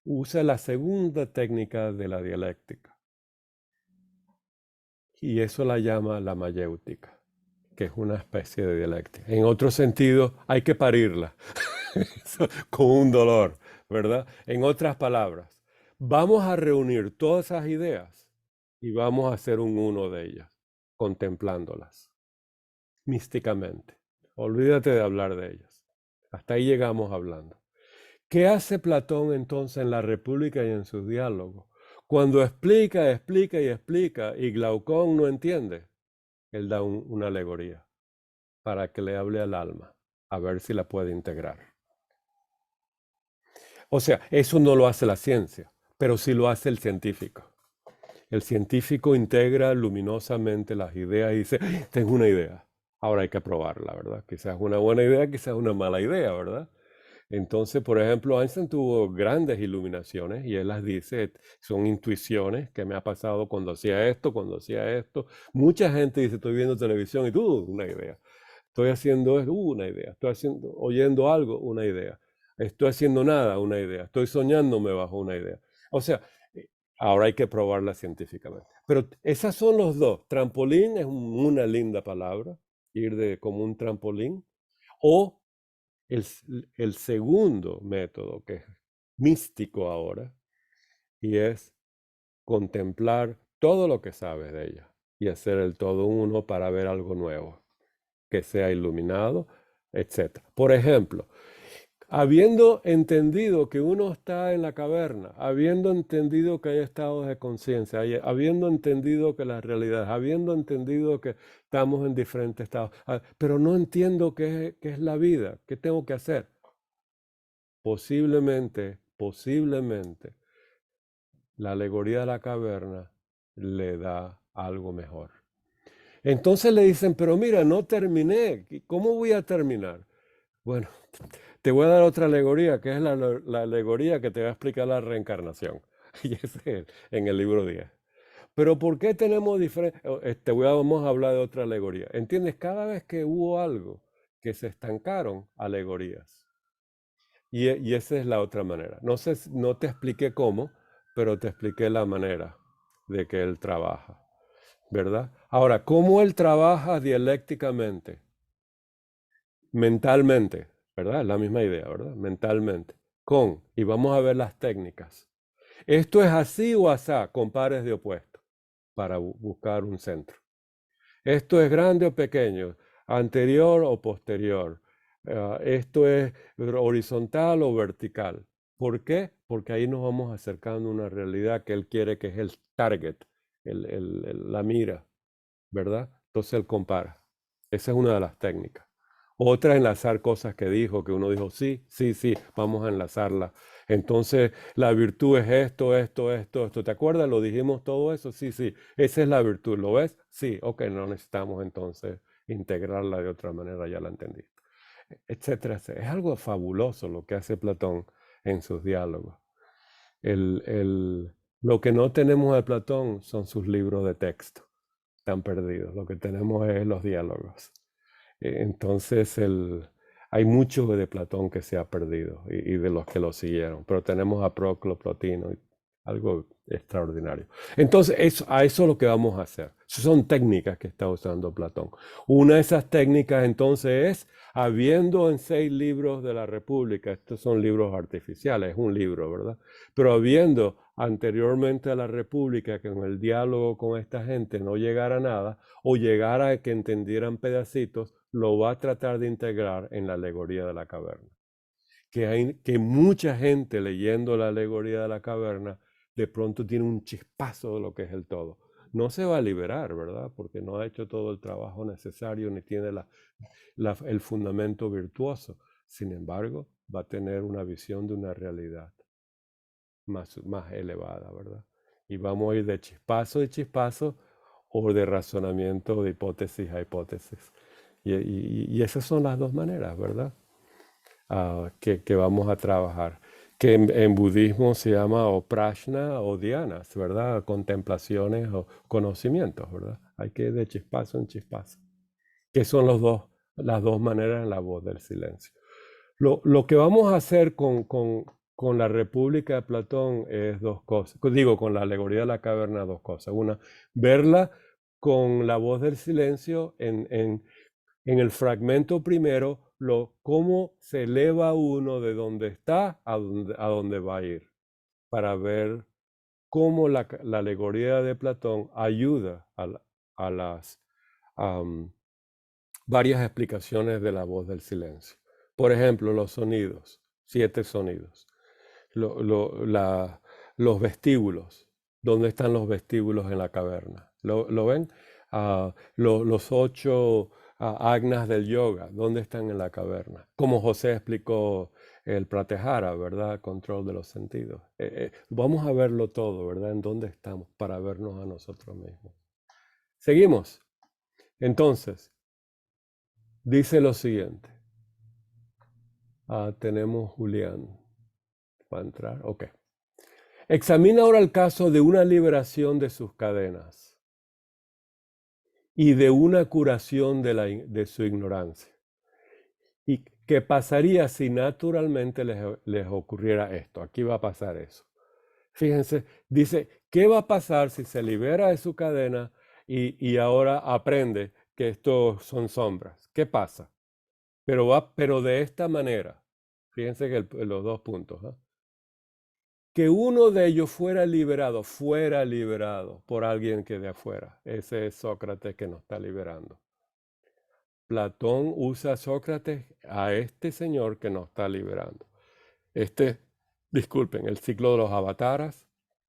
Usa la segunda técnica de la dialéctica. Y eso la llama la mayéutica, que es una especie de dialéctica. En otro sentido, hay que parirla. Con un dolor, ¿verdad? En otras palabras, vamos a reunir todas esas ideas y vamos a hacer un uno de ellas, contemplándolas místicamente. Olvídate de hablar de ellas. Hasta ahí llegamos hablando. ¿Qué hace Platón entonces en la República y en sus diálogos? Cuando explica, explica y explica y Glaucón no entiende, él da una alegoría para que le hable al alma, a ver si la puede integrar. O sea, eso no lo hace la ciencia, pero sí lo hace el científico. El científico integra luminosamente las ideas y dice, tengo una idea, ahora hay que probarla, ¿verdad? Quizás una buena idea, quizás una mala idea, ¿verdad? Entonces, por ejemplo, Einstein tuvo grandes iluminaciones y él las dice, son intuiciones que me ha pasado cuando hacía esto, cuando hacía esto. Mucha gente dice, estoy viendo televisión y tú, una idea. Estoy haciendo esto, una idea. Oyendo algo, una idea. Estoy haciendo nada, una idea. Estoy soñándome bajo una idea. O sea, ahora hay que probarla científicamente. Pero esas son los dos. Trampolín es una linda palabra, ir como un trampolín. O el, el segundo método, que es místico ahora, y es contemplar todo lo que sabes de ella y hacer el todo uno para ver algo nuevo, que sea iluminado, etc. Por ejemplo, habiendo entendido que uno está en la caverna, habiendo entendido que hay estados de conciencia, habiendo entendido que la realidad, habiendo entendido que estamos en diferentes estados, pero no entiendo qué es la vida, qué tengo que hacer. Posiblemente, la alegoría de la caverna le da algo mejor. Entonces le dicen, pero mira, no terminé, ¿cómo voy a terminar? Bueno, te voy a dar otra alegoría, que es la alegoría que te va a explicar la reencarnación. Y es en el libro 10. Pero ¿por qué tenemos diferentes? Vamos a hablar de otra alegoría. ¿Entiendes? Cada vez que hubo algo que se estancaron, alegorías. Y esa es la otra manera. No sé, no te expliqué cómo, pero te expliqué la manera de que él trabaja, ¿verdad? Ahora, ¿cómo él trabaja dialécticamente? Mentalmente, ¿verdad? La misma idea, ¿verdad? Mentalmente. Y vamos a ver las técnicas. Esto es así o asá, con pares de opuestos, para buscar un centro. Esto es grande o pequeño, anterior o posterior. Esto es horizontal o vertical. ¿Por qué? Porque ahí nos vamos acercando a una realidad que él quiere, que es el target, la mira, ¿verdad? Entonces él compara. Esa es una de las técnicas. Otra, enlazar cosas que dijo, que uno dijo, sí, sí, sí, vamos a enlazarla. Entonces, la virtud es esto, esto, esto, esto. ¿Te acuerdas? Lo dijimos todo eso. Sí, sí, esa es la virtud. ¿Lo ves? Sí, ok, no necesitamos entonces integrarla de otra manera, ya la entendiste. Etcétera, etcétera. Es algo fabuloso lo que hace Platón en sus diálogos. Lo que no tenemos de Platón son sus libros de texto. Están perdidos. Lo que tenemos es los diálogos. Entonces, hay mucho de Platón que se ha perdido y de los que lo siguieron, pero tenemos a Proclo, Plotino, algo extraordinario. Entonces, a eso es lo que vamos a hacer. Son técnicas que está usando Platón. Una de esas técnicas, entonces, es, habiendo en 6 libros de la República, estos son libros artificiales, es un libro, ¿verdad? Pero habiendo anteriormente a la República, que en el diálogo con esta gente no llegara a nada, o llegara a que entendieran pedacitos, lo va a tratar de integrar en la alegoría de la caverna. Que mucha gente leyendo la alegoría de la caverna de pronto tiene un chispazo de lo que es el todo. No se va a liberar, ¿verdad? Porque no ha hecho todo el trabajo necesario ni tiene el fundamento virtuoso. Sin embargo, va a tener una visión de una realidad más elevada, ¿verdad? Y vamos a ir de chispazo en chispazo o de razonamiento de hipótesis a hipótesis. Y esas son las dos maneras, ¿verdad? Que vamos a trabajar. Que en budismo se llama o prajna o dhyanas, ¿verdad? Contemplaciones o conocimientos, ¿verdad? Hay que ir de chispazo en chispazo. Que son las dos maneras en la voz del silencio. Lo que vamos a hacer con la República de Platón es 2 cosas. Digo, con la alegoría de la caverna, 2 cosas. Una, verla con la voz del silencio en el fragmento primero, cómo se eleva uno de donde está a donde va a ir, para ver cómo la alegoría de Platón ayuda a las varias explicaciones de la voz del silencio. Por ejemplo, los sonidos, 7 sonidos. Los vestíbulos, ¿dónde están los vestíbulos en la caverna? ¿Lo ven? Los 8 agnas del yoga, ¿dónde están en la caverna? Como José explicó el Pratyahara, ¿verdad? Control de los sentidos. Vamos a verlo todo, ¿verdad? En dónde estamos para vernos a nosotros mismos. Seguimos. Entonces, dice lo siguiente. Tenemos Julián. ¿Va a entrar? Ok. Examina ahora el caso de una liberación de sus cadenas y de una curación de su ignorancia. ¿Y qué pasaría si naturalmente les ocurriera esto? Aquí va a pasar eso. Fíjense, dice, ¿qué va a pasar si se libera de su cadena y ahora aprende que esto son sombras? ¿Qué pasa? Pero de esta manera. Fíjense que los 2 puntos. Que uno de ellos fuera liberado por alguien que de afuera. Ese es Sócrates que nos está liberando. Platón usa a Sócrates a este señor que nos está liberando. Disculpen, el ciclo de los avataras,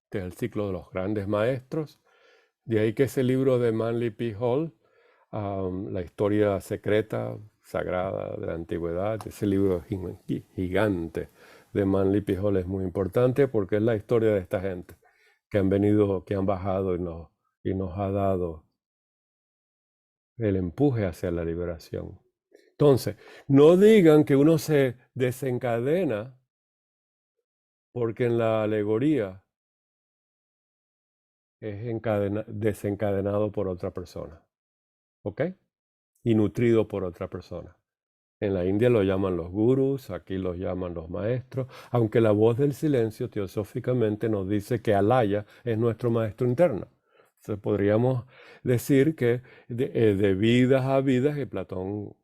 que es el ciclo de los grandes maestros. De ahí que ese libro de Manly P. Hall, la historia secreta, sagrada de la antigüedad, ese libro gigante de Manly P. Hall es muy importante porque es la historia de esta gente que han venido, que han bajado y nos ha dado el empuje hacia la liberación. Entonces, no digan que uno se desencadena porque en la alegoría es desencadenado por otra persona, ¿ok? Y nutrido por otra persona. En la India lo llaman los gurús, aquí los llaman los maestros, aunque la voz del silencio teosóficamente nos dice que Alaya es nuestro maestro interno. Entonces podríamos decir que de vidas a vidas, y Platón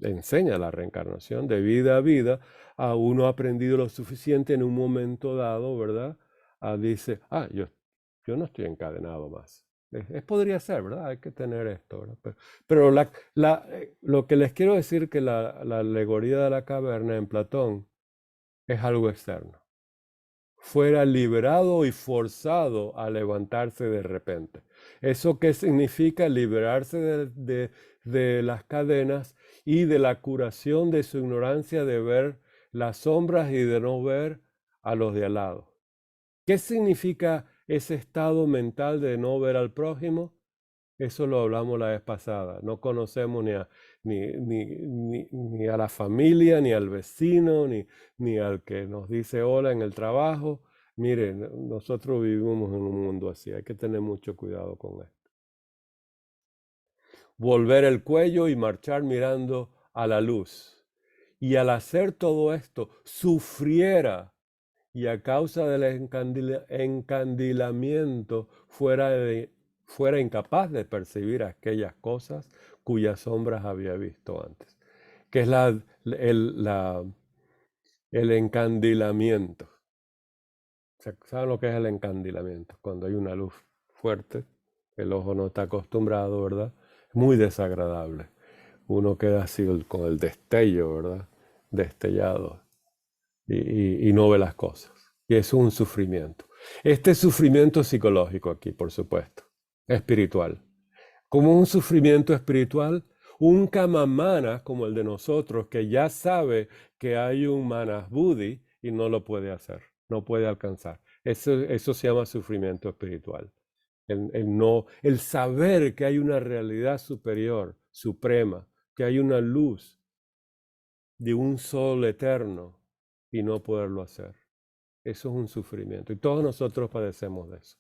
enseña la reencarnación, de vida a vida, a uno ha aprendido lo suficiente en un momento dado, ¿verdad? Dice, yo no estoy encadenado más. Podría ser, ¿verdad? Hay que tener esto, ¿verdad? Pero lo que les quiero decir que la alegoría de la caverna en Platón es algo externo. Fuera liberado y forzado a levantarse de repente. ¿Eso qué significa? Liberarse de las cadenas y de la curación de su ignorancia de ver las sombras y de no ver a los de al lado. ¿Qué significa ese estado mental de no ver al prójimo? Eso lo hablamos la vez pasada. No conocemos ni a la familia, ni al vecino, ni al que nos dice hola en el trabajo. Miren, nosotros vivimos en un mundo así. Hay que tener mucho cuidado con esto. Volver el cuello y marchar mirando a la luz. Y al hacer todo esto, sufriera y a causa del encandilamiento fuera incapaz de percibir aquellas cosas cuyas sombras había visto antes. Que es el encandilamiento. ¿Saben lo que es el encandilamiento? Cuando hay una luz fuerte, el ojo no está acostumbrado, ¿verdad? Muy desagradable. Uno queda así con el destello, ¿verdad? Destellado. Y no ve las cosas. Y es un sufrimiento. Este sufrimiento psicológico aquí, por supuesto, espiritual. Como un sufrimiento espiritual, un kamamana como el de nosotros, que ya sabe que hay un manas buddhi y no lo puede hacer, no puede alcanzar. Eso se llama sufrimiento espiritual. El saber que hay una realidad superior, suprema, que hay una luz de un sol eterno y no poderlo hacer. Eso es un sufrimiento. Y todos nosotros padecemos de eso,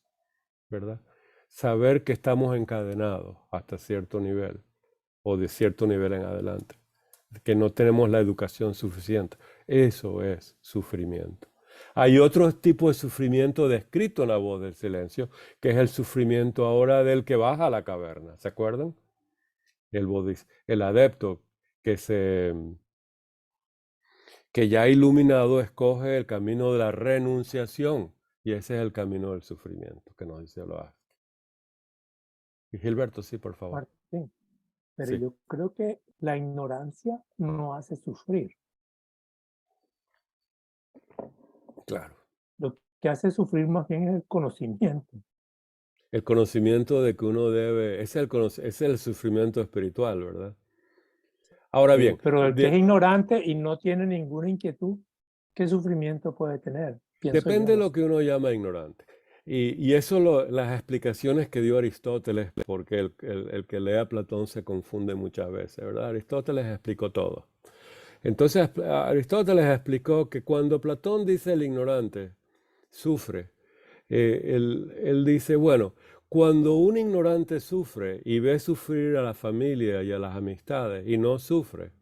¿verdad? Saber que estamos encadenados hasta cierto nivel o de cierto nivel en adelante, que no tenemos la educación suficiente. Eso es sufrimiento. Hay otro tipo de sufrimiento descrito en la voz del silencio, que es el sufrimiento ahora del que baja a la caverna. ¿Se acuerdan? El adepto que ya iluminado escoge el camino de la renunciación, y ese es el camino del sufrimiento que nos dice Loaz. Y Gilberto, sí, por favor. Sí, pero Sí. yo creo que la ignorancia no hace sufrir. Claro. Lo que hace sufrir más bien es el conocimiento. El conocimiento de que uno debe, ese es el sufrimiento espiritual, ¿verdad? Ahora bien, Pero el que es ignorante y no tiene ninguna inquietud, ¿qué sufrimiento puede tener? depende de lo que uno llama ignorante. Y eso las explicaciones que dio Aristóteles, porque el que lea a Platón se confunde muchas veces, ¿verdad? Aristóteles explicó todo. Entonces Aristóteles explicó que cuando Platón dice el ignorante sufre, él dice, bueno, cuando un ignorante sufre y ve sufrir a la familia y a las amistades y no sufre,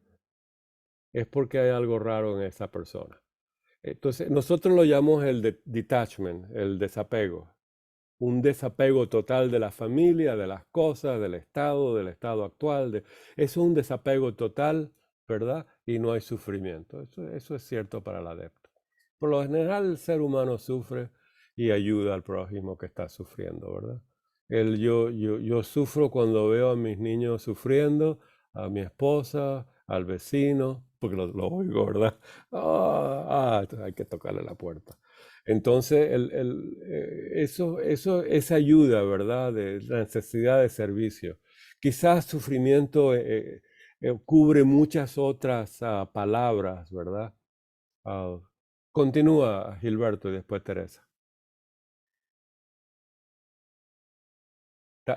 es porque hay algo raro en esa persona. Entonces, nosotros lo llamamos el detachment, el desapego. Un desapego total de la familia, de las cosas, del estado actual. Eso es un desapego total, ¿verdad? Y no hay sufrimiento. Eso es cierto para el adepto. Por lo general, el ser humano sufre y ayuda al prójimo que está sufriendo, ¿verdad? Yo sufro cuando veo a mis niños sufriendo, a mi esposa, al vecino, porque lo oigo, ¿verdad? Hay que tocarle la puerta. Entonces, esa ayuda, ¿verdad? De la necesidad de servicio. Quizás sufrimiento cubre muchas otras palabras, ¿verdad? Continúa, Gilberto, y después Teresa.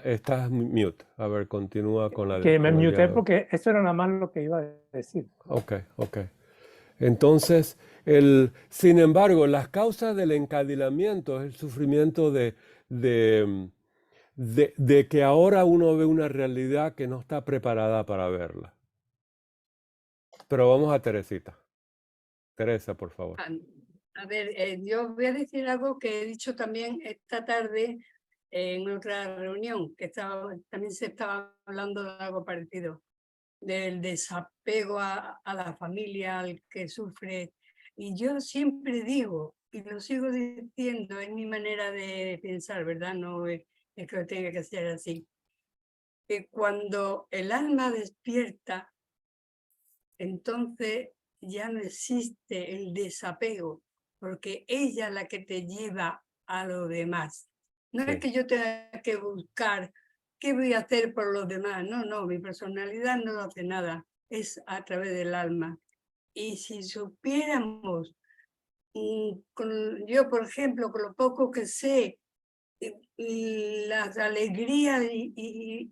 Estás mute. A ver, continúa con la... Que me con el muté diálogo. porque eso era nada más lo que iba a decir. Ok. Entonces, sin embargo, las causas del encadilamiento es el sufrimiento de que ahora uno ve una realidad que no está preparada para verla. pero vamos a Teresita. Teresa, por favor. A ver, yo voy a decir algo que he dicho también esta tarde en otra reunión, que también se estaba hablando de algo parecido, del desapego a la familia, al que sufre. Y yo siempre digo, y lo sigo diciendo, es mi manera de pensar, ¿verdad? No es que lo tenga que ser así. Que cuando el alma despierta, entonces ya no existe el desapego, porque ella es la que te lleva a lo demás. No Sí. es que yo tenga que buscar qué voy a hacer por los demás, no, mi personalidad no hace nada, es a través del alma. Y si supiéramos, yo por ejemplo, con lo poco que sé, y las alegrías y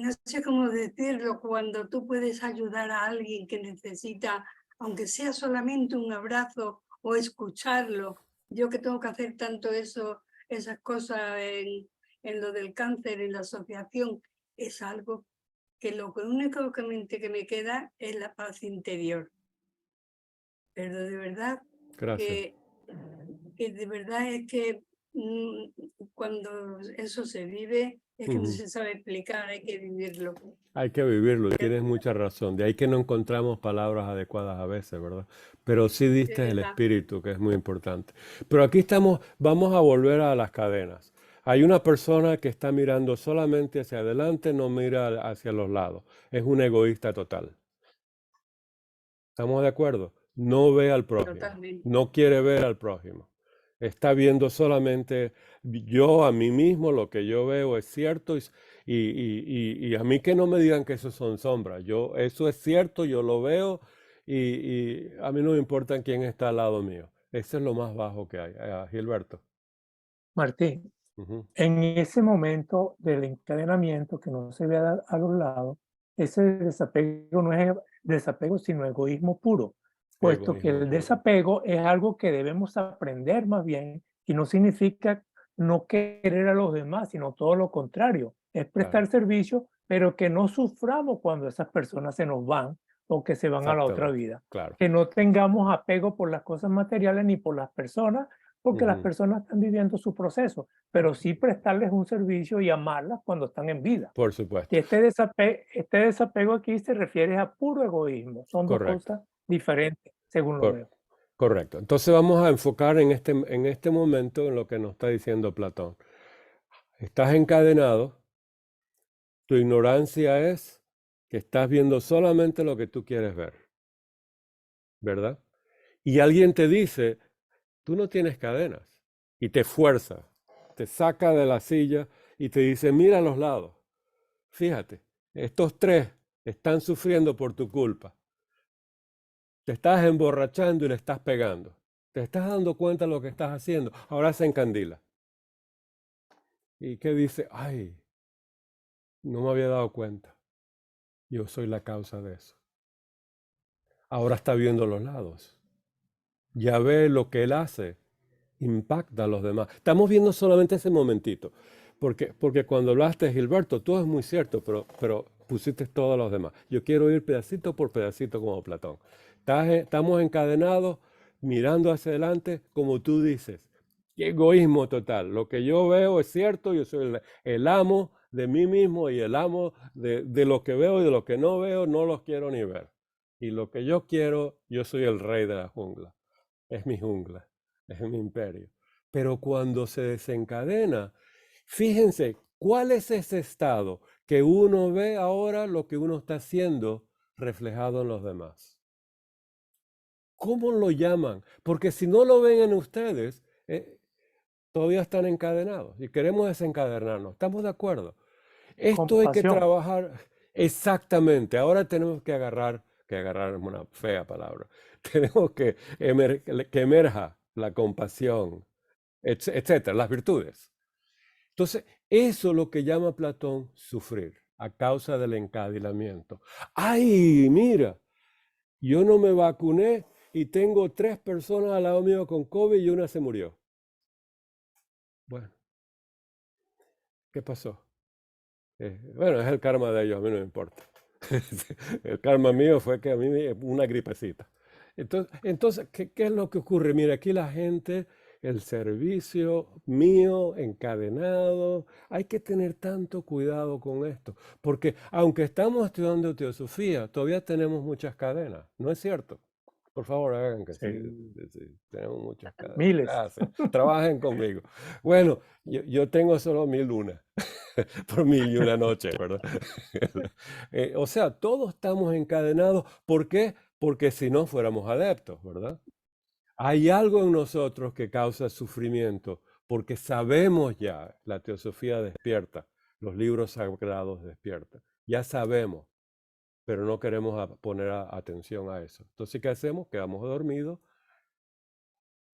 no sé cómo decirlo, cuando tú puedes ayudar a alguien que necesita, aunque sea solamente un abrazo o escucharlo. Yo que tengo que hacer tanto eso, esas cosas en lo del cáncer, en la asociación, es algo que lo único que me queda es la paz interior. Pero de verdad Gracias. que de verdad es que cuando eso se vive, es que no se sabe explicar, hay que vivirlo. Hay que vivirlo, tienes mucha razón. De ahí que no encontramos palabras adecuadas a veces, ¿verdad? Pero sí diste el verdad. espíritu, que es muy importante. Pero aquí estamos, vamos a volver a las cadenas. Hay una persona que está mirando solamente hacia adelante, no mira hacia los lados. Es un egoísta total. ¿Estamos de acuerdo? No ve al prójimo. Totalmente. No quiere ver al prójimo. Está viendo solamente yo a mí mismo, lo que yo veo es cierto y a mí que no me digan que eso son sombras. Eso es cierto, yo lo veo y a mí no me importa quién está al lado mío. Ese es lo más bajo que hay. Gilberto. Martín, Ujú. en ese momento del encadenamiento que no se ve a los lados, ese desapego no es desapego, sino egoísmo puro, puesto que Egoísmo el puro. desapego es algo que debemos aprender más bien y no significa no querer a los demás, sino todo lo contrario, es prestar servicio, pero que no suframos cuando esas personas se nos van o que se van a la otra Exactamente. vida. Claro. Que no tengamos apego por las cosas materiales ni por las personas, porque las Ujú. personas están viviendo su proceso, pero sí prestarles un servicio y amarlas cuando están en vida. Por supuesto. Y este desapego aquí se refiere a puro egoísmo. Son dos Correcto. cosas diferentes, según lo veo. Correcto. Entonces vamos a enfocar en este momento en lo que nos está diciendo Platón. Estás encadenado, tu ignorancia es que estás viendo solamente lo que tú quieres ver, ¿verdad? Y alguien te dice, tú no tienes cadenas, y te fuerza, te saca de la silla y te dice, mira a los lados, fíjate, estos tres están sufriendo por tu culpa. Te estás emborrachando y le estás pegando. Te estás dando cuenta de lo que estás haciendo. Ahora se encandila. ¿Y qué dice? Ay, no me había dado cuenta. Yo soy la causa de eso. Ahora está viendo los lados. Ya ve lo que él hace. Impacta a los demás. Estamos viendo solamente ese momentito. Porque cuando hablaste, Gilberto, todo es muy cierto, pero pusiste todos los demás. Yo quiero ir pedacito por pedacito como Platón. Estamos encadenados, mirando hacia adelante, como tú dices. Egoísmo total. Lo que yo veo es cierto, yo soy el amo de mí mismo y el amo de lo que veo y de lo que no veo, no los quiero ni ver. Y lo que yo quiero, yo soy el rey de la jungla. Es mi jungla, es mi imperio. Pero cuando se desencadena, fíjense, ¿cuál es ese estado que uno ve ahora lo que uno está haciendo reflejado en los demás? ¿Cómo lo llaman? Porque si no lo ven en ustedes, todavía están encadenados y queremos desencadenarnos. ¿Estamos de acuerdo? Esto hay que Compasión. trabajar exactamente. Ahora tenemos que agarrar es una fea palabra. Tenemos que emerja la compasión, etcétera, las virtudes. Entonces, eso es lo que llama Platón sufrir a causa del encadenamiento. ¡Ay, mira! Yo no me vacuné y tengo 3 personas al lado mío con COVID y una se murió. Bueno, ¿qué pasó? Bueno, es el karma de ellos, a mí no me importa. El karma mío fue que a mí una gripecita. Entonces ¿qué es lo que ocurre? Mira, aquí la gente, el servicio mío encadenado, hay que tener tanto cuidado con esto, porque aunque estamos estudiando teosofía, todavía tenemos muchas cadenas, ¿no es cierto? Por favor, hagan que sí, tenemos muchas cadenas. Miles. Gracias. Trabajen conmigo. Bueno, yo tengo solo 1001 por 1001 noche, ¿verdad? O sea, todos estamos encadenados. ¿Por qué? Porque si no fuéramos adeptos, ¿verdad? Hay algo en nosotros que causa sufrimiento, porque sabemos ya, la teosofía despierta, los libros sagrados despiertan, ya sabemos, pero no queremos poner atención a eso. Entonces, ¿qué hacemos? Quedamos dormidos,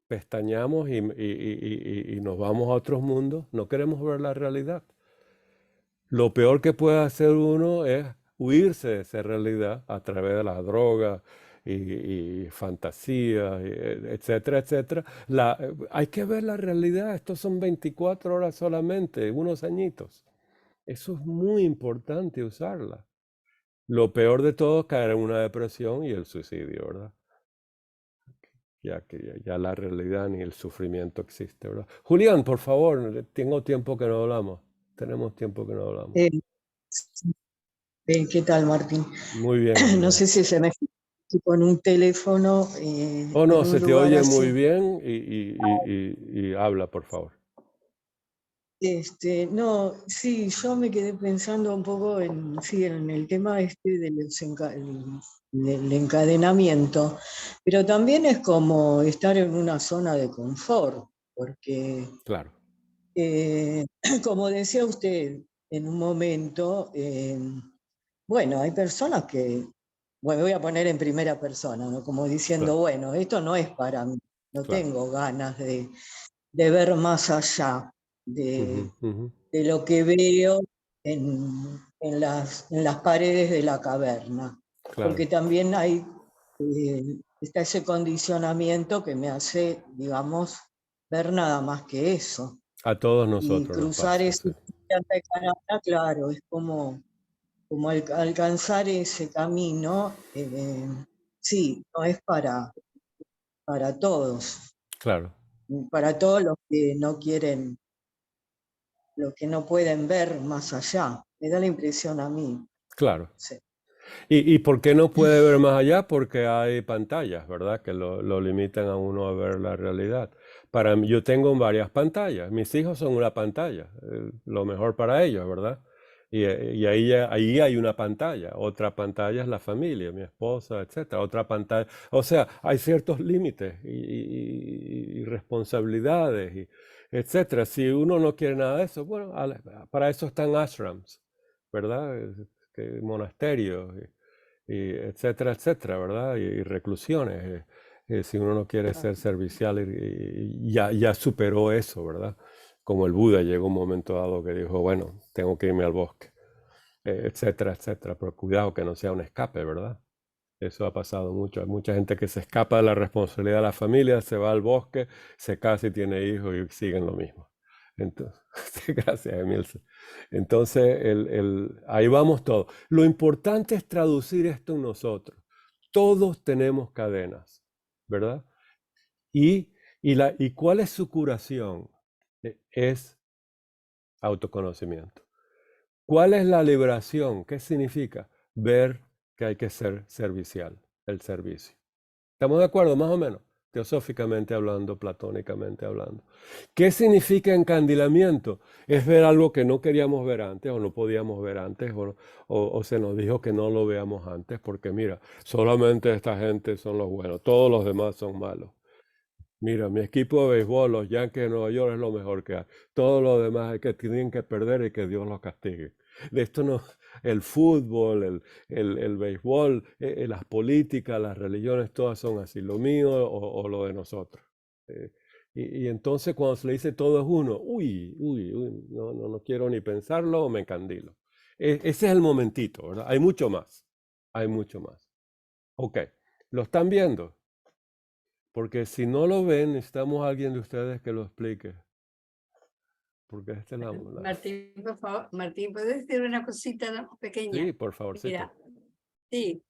pestañamos y nos vamos a otros mundos, no queremos ver la realidad. Lo peor que puede hacer uno es huirse de esa realidad a través de las drogas y fantasías, etcétera, etcétera. Hay que ver la realidad. Estos son 24 horas solamente, unos añitos. Eso es muy importante usarla. Lo peor de todo es caer en una depresión y el suicidio, ¿verdad? Ya que ya la realidad ni el sufrimiento existe, ¿verdad? Julián, por favor, tengo tiempo que no hablamos. Tenemos tiempo que no hablamos. ¿Qué tal, Martín? Muy bien. No sé si se me con un teléfono. Oh, no, en un se te lugar oye así. muy bien y habla, por favor. No, sí, yo me quedé pensando un poco en el tema del encadenamiento, pero también es como estar en una zona de confort, porque, Claro. como decía usted en un momento, bueno, hay personas que, bueno, voy a poner en primera persona, ¿no? Como diciendo, Claro. bueno, esto no es para mí, no Claro. tengo ganas de ver más allá de lo que veo en las paredes de la caverna. Claro. Porque también está ese condicionamiento que me hace, digamos, ver nada más que eso. A todos Y nosotros nos cruzar pasa, ese sí. canal, claro, es como alcanzar ese camino, sí, no es para todos. Claro. Para todos los que no quieren, los que no pueden ver más allá. Me da la impresión a mí. Claro. Sí. ¿Y por qué no puede ver más allá? Porque hay pantallas, ¿verdad? Que lo limitan a uno a ver la realidad. Para mí, yo tengo varias pantallas. Mis hijos son una pantalla, lo mejor para ellos, ¿verdad? Y ahí hay una pantalla. Otra pantalla es la familia, mi esposa, etcétera. Otra pantalla. O sea, hay ciertos límites y responsabilidades, etcétera. Si uno no quiere nada de eso, bueno, para eso están ashrams, ¿verdad? Monasterios, etcétera, etcétera, ¿verdad? Y reclusiones. Si uno no quiere ser servicial, ya superó eso, ¿verdad? Como el Buda llegó un momento dado que dijo, bueno, tengo que irme al bosque, etcétera, etcétera. Pero cuidado que no sea un escape, ¿verdad? Eso ha pasado mucho. Hay mucha gente que se escapa de la responsabilidad de la familia, se va al bosque, se casa y tiene hijos y siguen lo mismo. Entonces, gracias, Emilce. Entonces, ahí vamos todos. Lo importante es traducir esto en nosotros. Todos tenemos cadenas, ¿verdad? ¿Y cuál es su curación? Es autoconocimiento. ¿Cuál es la liberación? ¿Qué significa? Ver que hay que ser servicial, el servicio. ¿Estamos de acuerdo, más o menos? Teosóficamente hablando, platónicamente hablando. ¿Qué significa encandilamiento? Es ver algo que no queríamos ver antes o no podíamos ver antes o se nos dijo que no lo veamos antes porque mira, solamente esta gente son los buenos, todos los demás son malos. Mira, mi equipo de béisbol, los Yankees de Nueva York es lo mejor que hay. Todos los demás es que tienen que perder y que Dios los castigue. De esto no, el fútbol, el béisbol, las políticas, las religiones, todas son así, lo mío o lo de nosotros. Y entonces cuando se le dice todo es uno, no quiero ni pensarlo o me encandilo. Ese es el momentito, ¿verdad? Hay mucho más, hay mucho más. Ok, ¿lo están viendo? Porque si no lo ven, necesitamos a alguien de ustedes que lo explique. Porque Martín, por favor, Martín, ¿puedes decir una cosita pequeña? Sí, por favor. Mira, Sí,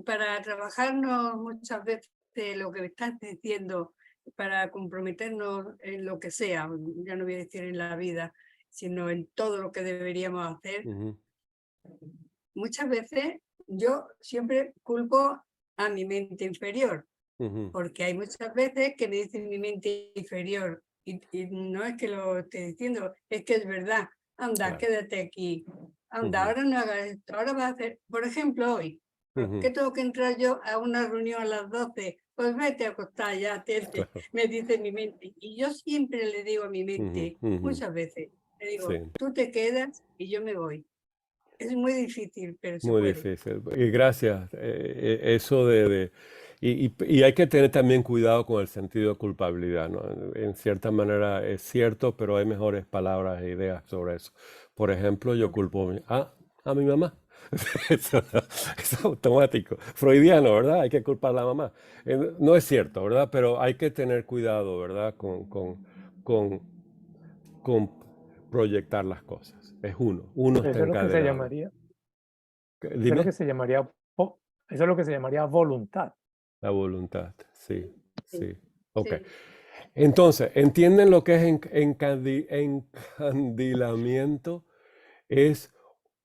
para trabajarnos muchas veces lo que me estás diciendo, para comprometernos en lo que sea, ya no voy a decir en la vida, sino en todo lo que deberíamos hacer, muchas veces yo siempre culpo a mi mente inferior, porque hay muchas veces que me dicen mi mente inferior, y no es que lo esté diciendo, es que es verdad. Anda, Claro. quédate aquí. Anda, ahora no hagas esto, ahora vas a hacer, por ejemplo, hoy, ¿por qué tengo que entrar yo a una reunión a las 12? Pues vete a acostar ya, tete, Claro. me dice mi mente. Y yo siempre le digo a mi mente, muchas veces, le digo, Sí. tú te quedas y yo me voy. Es muy difícil, pero se Muy puede. difícil. Y gracias. Eso y hay que tener también cuidado con el sentido de culpabilidad, ¿no? En cierta manera es cierto, pero hay mejores palabras e ideas sobre eso. Por ejemplo, yo culpo a mi mamá. Eso es automático. Freudiano, ¿verdad? Hay que culpar a la mamá. No es cierto, ¿verdad? Pero hay que tener cuidado, ¿verdad? Con proyectar las cosas. Es uno está Eso es lo que se encadenado. llamaría, eso es lo Dime. que se llamaría, eso es lo que se llamaría voluntad. La voluntad, sí, sí. Ok. Sí. Entonces, ¿entienden lo que es encandilamiento? Es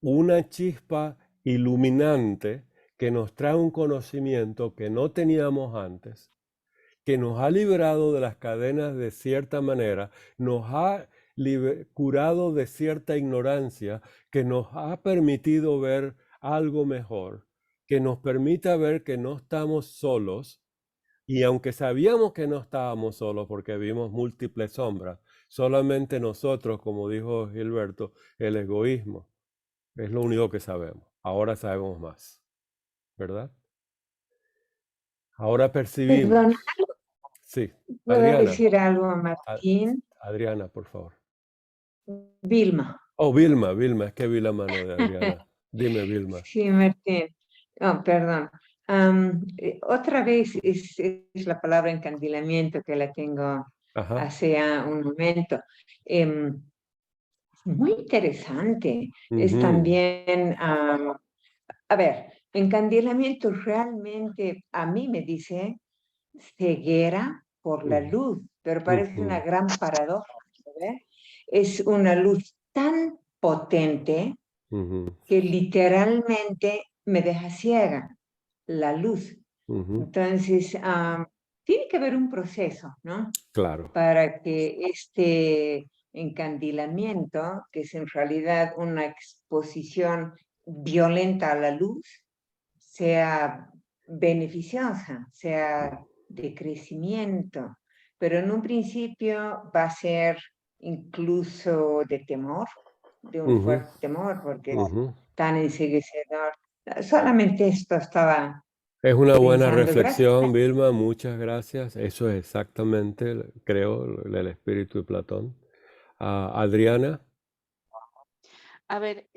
una chispa iluminante que nos trae un conocimiento que no teníamos antes, que nos ha liberado de las cadenas de cierta manera, nos ha curado de cierta ignorancia, que nos ha permitido ver algo mejor, que nos permita ver que no estamos solos. Y aunque sabíamos que no estábamos solos porque vimos múltiples sombras, solamente nosotros, como dijo Gilberto, el egoísmo es lo único que sabemos. Ahora sabemos más, ¿verdad? Ahora percibimos. Perdón, Sí, ¿puedo Adriana. decir algo a Martín? Adriana, por favor. Vilma. Oh, Vilma, es que vi la mano de Adriana. Dime, Vilma. Sí, Martín. Oh, perdón. Otra vez es la palabra encandilamiento que la tengo Ajá. hace un momento. Muy interesante. Es Ujú. también, a ver, encandilamiento realmente a mí me dice ceguera por la luz, pero parece una gran paradoja, ¿sabes? Es una luz tan potente que literalmente me deja ciega la luz. Entonces, tiene que haber un proceso, ¿no? Claro. Para que este encandilamiento, que es en realidad una exposición violenta a la luz, sea beneficiosa, sea de crecimiento, pero en un principio va a ser incluso de temor, de un fuerte temor, porque es tan enceguecedor. Solamente esto estaba Es una buena pensando. reflexión, Gracias. Vilma, muchas gracias. Eso es exactamente, creo, el espíritu de Platón. Adriana. A ver,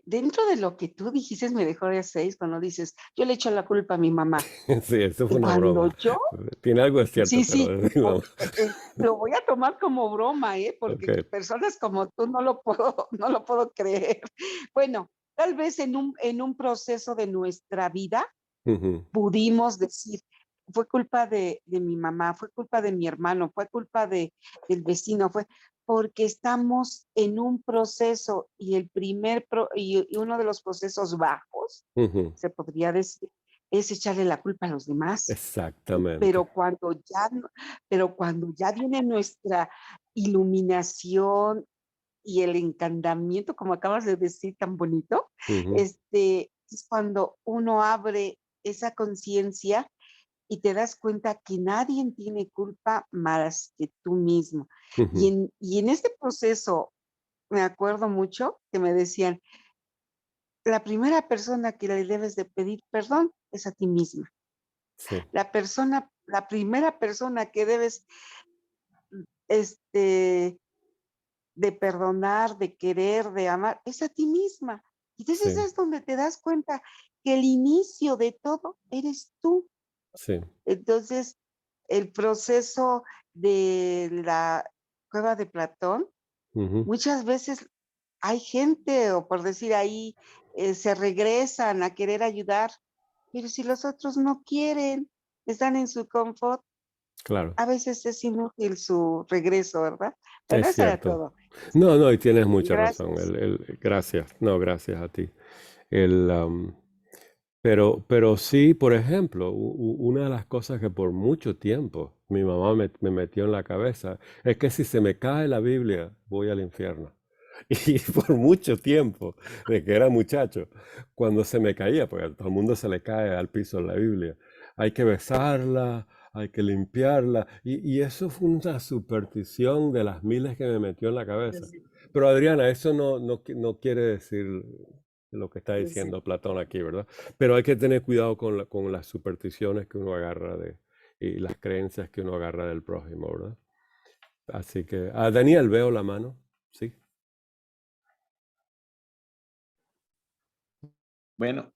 dentro de lo que tú dijiste, me dejó de 6 cuando dices, yo le echo la culpa a mi mamá. Sí, eso fue Y una cuando broma. yo, Tiene algo de cierto, sí, pero sí, digamos. lo voy a tomar como broma, porque Ok. personas como tú no lo puedo creer. Bueno, tal vez en un proceso de nuestra vida pudimos decir, fue culpa de mi mamá, fue culpa de mi hermano, fue culpa del vecino, porque estamos en un proceso y y uno de los procesos bajos, se podría decir, es echarle la culpa a los demás. Exactamente. Pero cuando ya viene nuestra iluminación y el encantamiento, como acabas de decir tan bonito, es cuando uno abre esa conciencia y te das cuenta que nadie tiene culpa más que tú mismo. Y en este proceso, me acuerdo mucho que me decían, la primera persona que le debes de pedir perdón es a ti misma. Sí. La primera persona que debes de perdonar, de querer, de amar, es a ti misma. Entonces Sí. es donde te das cuenta que el inicio de todo eres tú. Sí. Entonces, el proceso de la cueva de Platón, muchas veces hay gente, o por decir ahí, se regresan a querer ayudar, pero si los otros no quieren, están en su confort, Claro, a veces es inútil su regreso, ¿verdad? Bueno, es eso era cierto. todo. No, no, y tienes mucha razón. Gracias. Gracias. No, gracias a ti. El, pero sí, por ejemplo, una de las cosas que por mucho tiempo mi mamá me metió en la cabeza es que si se me cae la Biblia, voy al infierno. Y por mucho tiempo, de que era muchacho, cuando se me caía, porque a todo el mundo se le cae al piso la Biblia, hay que besarla, hay que limpiarla. Y eso fue una superstición de las miles que me metió en la cabeza. Pero Adriana, eso no quiere decir lo que está diciendo Platón aquí, ¿verdad? Pero hay que tener cuidado con las supersticiones que uno agarra y las creencias que uno agarra del prójimo, ¿verdad? Así que, Daniel, veo la mano, ¿sí? Bueno,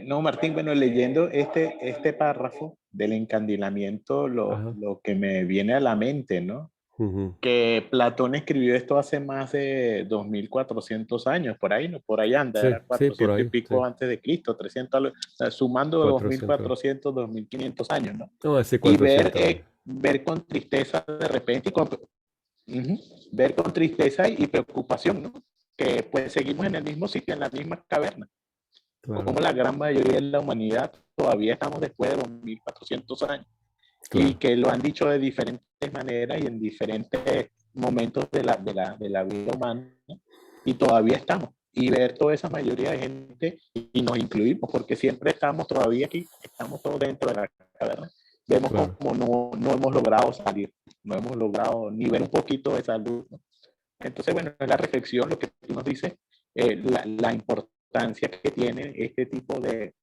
no, Martín, bueno, leyendo este párrafo del encandilamiento, Ajá. lo que me viene a la mente, ¿no? Ujú. Que Platón escribió esto hace más de 2400 años, por ahí, ¿no? Por ahí anda, Sí, era sí, por 400 y ahí, sí. pico antes de Cristo, 300, o sea, sumando 400. 2400, 2500 años, ¿no? No, así Y ver, 400 años. ver con tristeza de repente, ver con tristeza y preocupación, ¿no? Que pues seguimos en el mismo sitio, en la misma caverna. O Claro, como la gran mayoría de la humanidad todavía estamos después de 2400 años. Y claro, que lo han dicho de diferentes maneras y en diferentes momentos de la vida humana, ¿no? Y todavía estamos. Y ver toda esa mayoría de gente, y nos incluimos, porque siempre estamos todavía aquí, estamos todos dentro de la caverna. Vemos claro. como no hemos logrado salir, no hemos logrado ni ver un poquito de esa luz, ¿no? Entonces, bueno, es la reflexión, lo que tú nos dices, la importancia que tiene este tipo de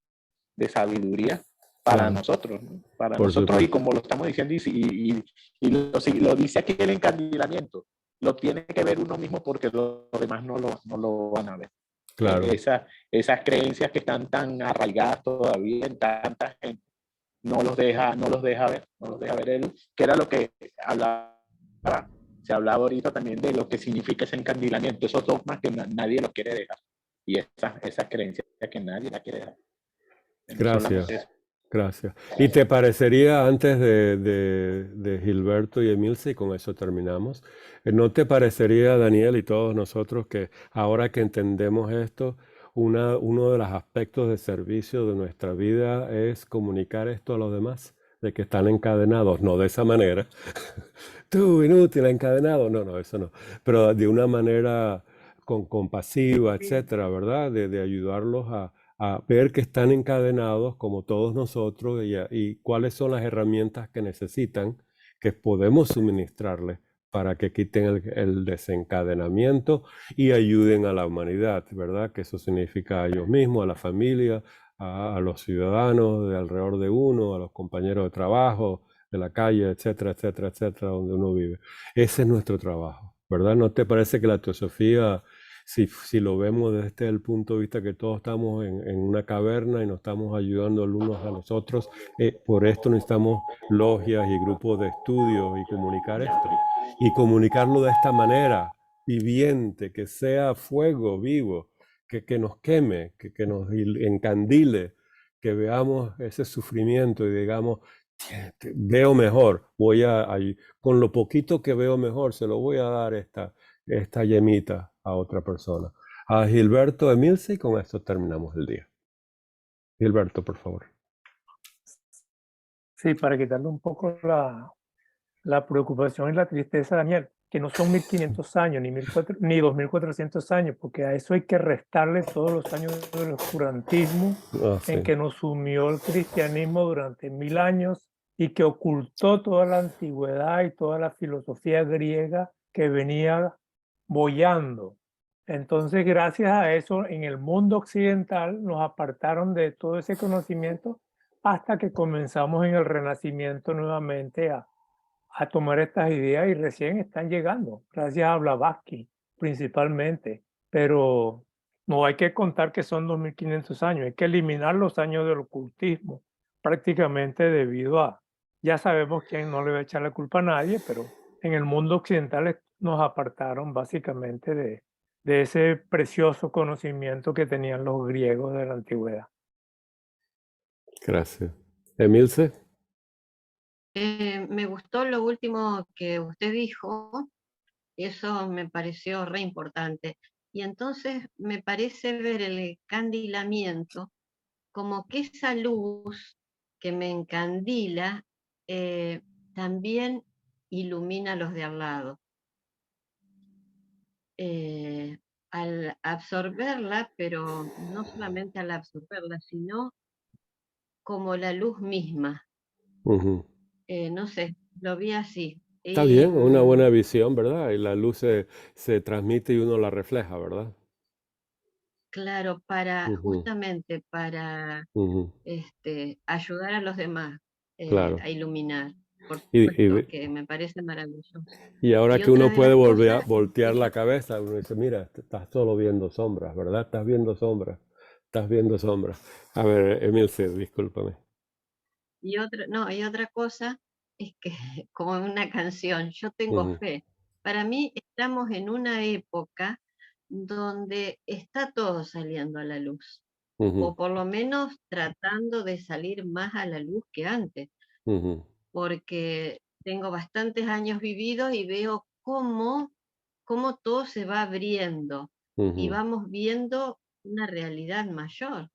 sabiduría para Claro, nosotros, ¿no? Para por nosotros, y supuesto. como lo estamos diciendo, y lo dice aquí el encandilamiento, lo tiene que ver uno mismo porque los demás no lo van a ver. Claro, Esas creencias que están tan arraigadas todavía en tanta gente, no los deja ver, no los deja ver él, que era lo que hablaba, se hablaba ahorita también de lo que significa ese encandilamiento, esos dogmas que nadie los quiere dejar, y esas creencias que nadie la quiere dejar. Solamente gracias, eso. gracias. ¿Y te parecería, antes de Gilberto y Emilce, y con eso terminamos, ¿no te parecería, Daniel y todos nosotros, que ahora que entendemos esto, uno de los aspectos de servicio de nuestra vida es comunicar esto a los demás? De que están encadenados, no de esa manera. Tú, inútil, encadenado. No, no, eso no. Pero de una manera compasiva, etcétera, ¿verdad? De ayudarlos a ver que están encadenados como todos nosotros y cuáles son las herramientas que necesitan, que podemos suministrarles para que quiten el desencadenamiento y ayuden a la humanidad, ¿verdad? Que eso significa a ellos mismos, a la familia, a los ciudadanos de alrededor de uno, a los compañeros de trabajo, de la calle, etcétera, etcétera, etcétera, donde uno vive. Ese es nuestro trabajo, ¿verdad? ¿No te parece que la teosofía, si lo vemos desde el punto de vista que todos estamos en una caverna y nos estamos ayudando los unos a los otros, por esto necesitamos logias y grupos de estudio y comunicar esto? Y comunicarlo de esta manera, viviente, que sea fuego vivo, que nos queme, que nos encandile, que veamos ese sufrimiento y digamos, veo mejor, con lo poquito que veo mejor, se lo voy a dar esta yemita a otra persona. A Gilberto Emilce, y con esto terminamos el día. Gilberto, por favor. Sí, para quitarle un poco la preocupación y la tristeza, Daniel, que no son 1500 años, ni 2400 años, porque a eso hay que restarle todos los años del oscurantismo en Sí. que nos sumió el cristianismo durante 1000 años y que ocultó toda la antigüedad y toda la filosofía griega que venía boyando. Entonces, gracias a eso, en el mundo occidental nos apartaron de todo ese conocimiento hasta que comenzamos en el Renacimiento nuevamente a tomar estas ideas y recién están llegando, gracias a Blavatsky principalmente, pero no hay que contar que son 2500 años, hay que eliminar los años del ocultismo prácticamente debido a, ya sabemos quién, no le va a echar la culpa a nadie, pero en el mundo occidental nos apartaron básicamente de de ese precioso conocimiento que tenían los griegos de la antigüedad. Gracias. Emilce. Me gustó lo último que usted dijo, eso me pareció re importante. Y entonces me parece ver el encandilamiento como que esa luz que me encandila también ilumina a los de al lado. Al absorberla, pero no solamente al absorberla, sino como la luz misma. No sé, lo vi así. Está bien, una buena visión, ¿verdad? Y la luz se transmite y uno la refleja, ¿verdad? Claro, justamente para ayudar a los demás Claro. a iluminar. Por Y, supuesto que me parece maravilloso. y ahora Y que uno otra de puede las cosas voltear la cabeza, uno dice, mira, estás solo viendo sombras, ¿verdad? Estás viendo sombras, estás viendo sombras. A ver, Emilce, discúlpame. y otra cosa es que, como en una canción, yo tengo fe. Para mí estamos en una época donde está todo saliendo a la luz, o por lo menos tratando de salir más a la luz que antes, porque tengo bastantes años vividos y veo cómo todo se va abriendo y vamos viendo una realidad mayor.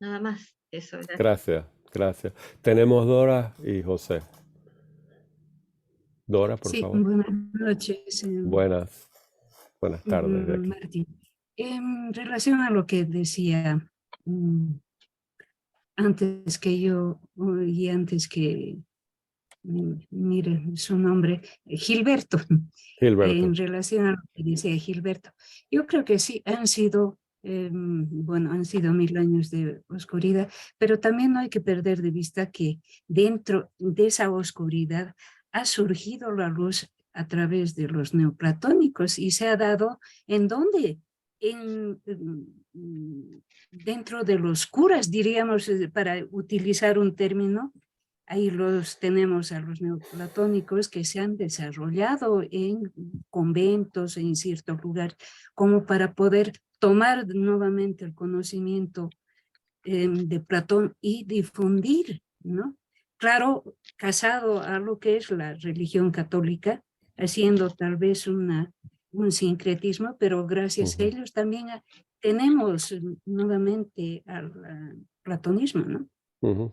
Nada más, eso era. Gracias, gracias. Tenemos Dora y José. Dora, por Sí, favor. buenas noches. Buenas tardes de aquí. Martín. En relación a lo que decía antes que yo, y antes que, mire su nombre, Gilberto, en relación a lo que decía Gilberto, yo creo que sí, han sido 1000 años de oscuridad, pero también no hay que perder de vista que dentro de esa oscuridad ha surgido la luz a través de los neoplatónicos y se ha dado ¿en dónde? Dentro de los curas, diríamos, para utilizar un término, ahí los tenemos a los neoplatónicos que se han desarrollado en conventos, en ciertos lugares, como para poder tomar nuevamente el conocimiento de Platón y difundir, ¿no? Claro, casado a lo que es la religión católica, haciendo tal vez un sincretismo, pero gracias a ellos también tenemos nuevamente al platonismo, ¿no?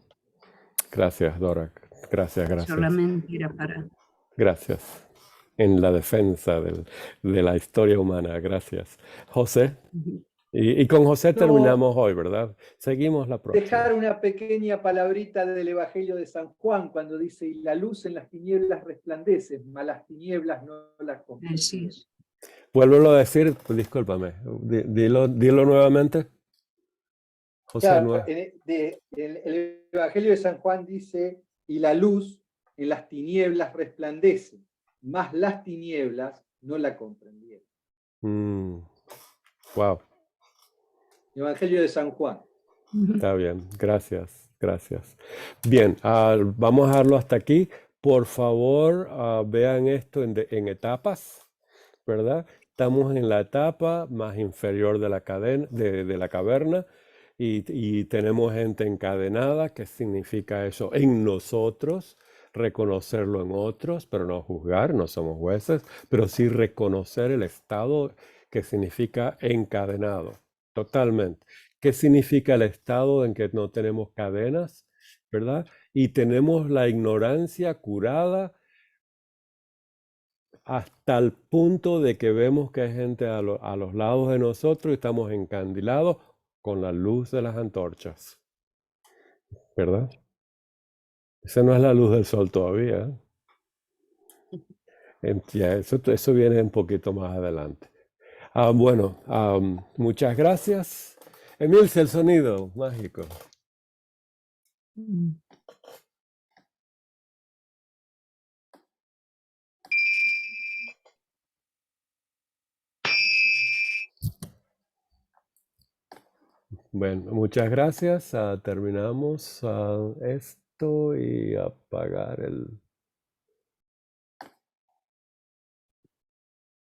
Gracias, Dora. Gracias. Solamente era para... Gracias. En la defensa de la historia humana. Gracias. José. Y con José terminamos hoy, ¿verdad? Seguimos la próxima. Dejar una pequeña palabrita del Evangelio de San Juan cuando dice, y la luz en las tinieblas resplandece, mas las tinieblas no la comprenden. Vuélvelo a decir, discúlpame, dilo nuevamente. José, claro, el Evangelio de San Juan dice, y la luz en las tinieblas resplandece, mas las tinieblas no la comprendieron. Wow. Evangelio de San Juan. Está bien, gracias. Bien, vamos a dejarlo hasta aquí. Por favor, vean esto en etapas, ¿verdad? Estamos en la etapa más inferior de la cadena, de la caverna, y tenemos gente encadenada. ¿Qué significa eso? En nosotros, reconocerlo en otros, pero no juzgar, no somos jueces, pero sí reconocer el estado que significa encadenado, totalmente. ¿Qué significa el estado en que no tenemos cadenas, verdad? Y tenemos la ignorancia curada hasta el punto de que vemos que hay gente a los lados de nosotros y estamos encandilados con la luz de las antorchas, ¿verdad? Esa no es la luz del sol todavía. Ya, eso viene un poquito más adelante. Bueno, muchas gracias. Emilce, el sonido mágico. Bueno, muchas gracias. Terminamos esto y apagar el...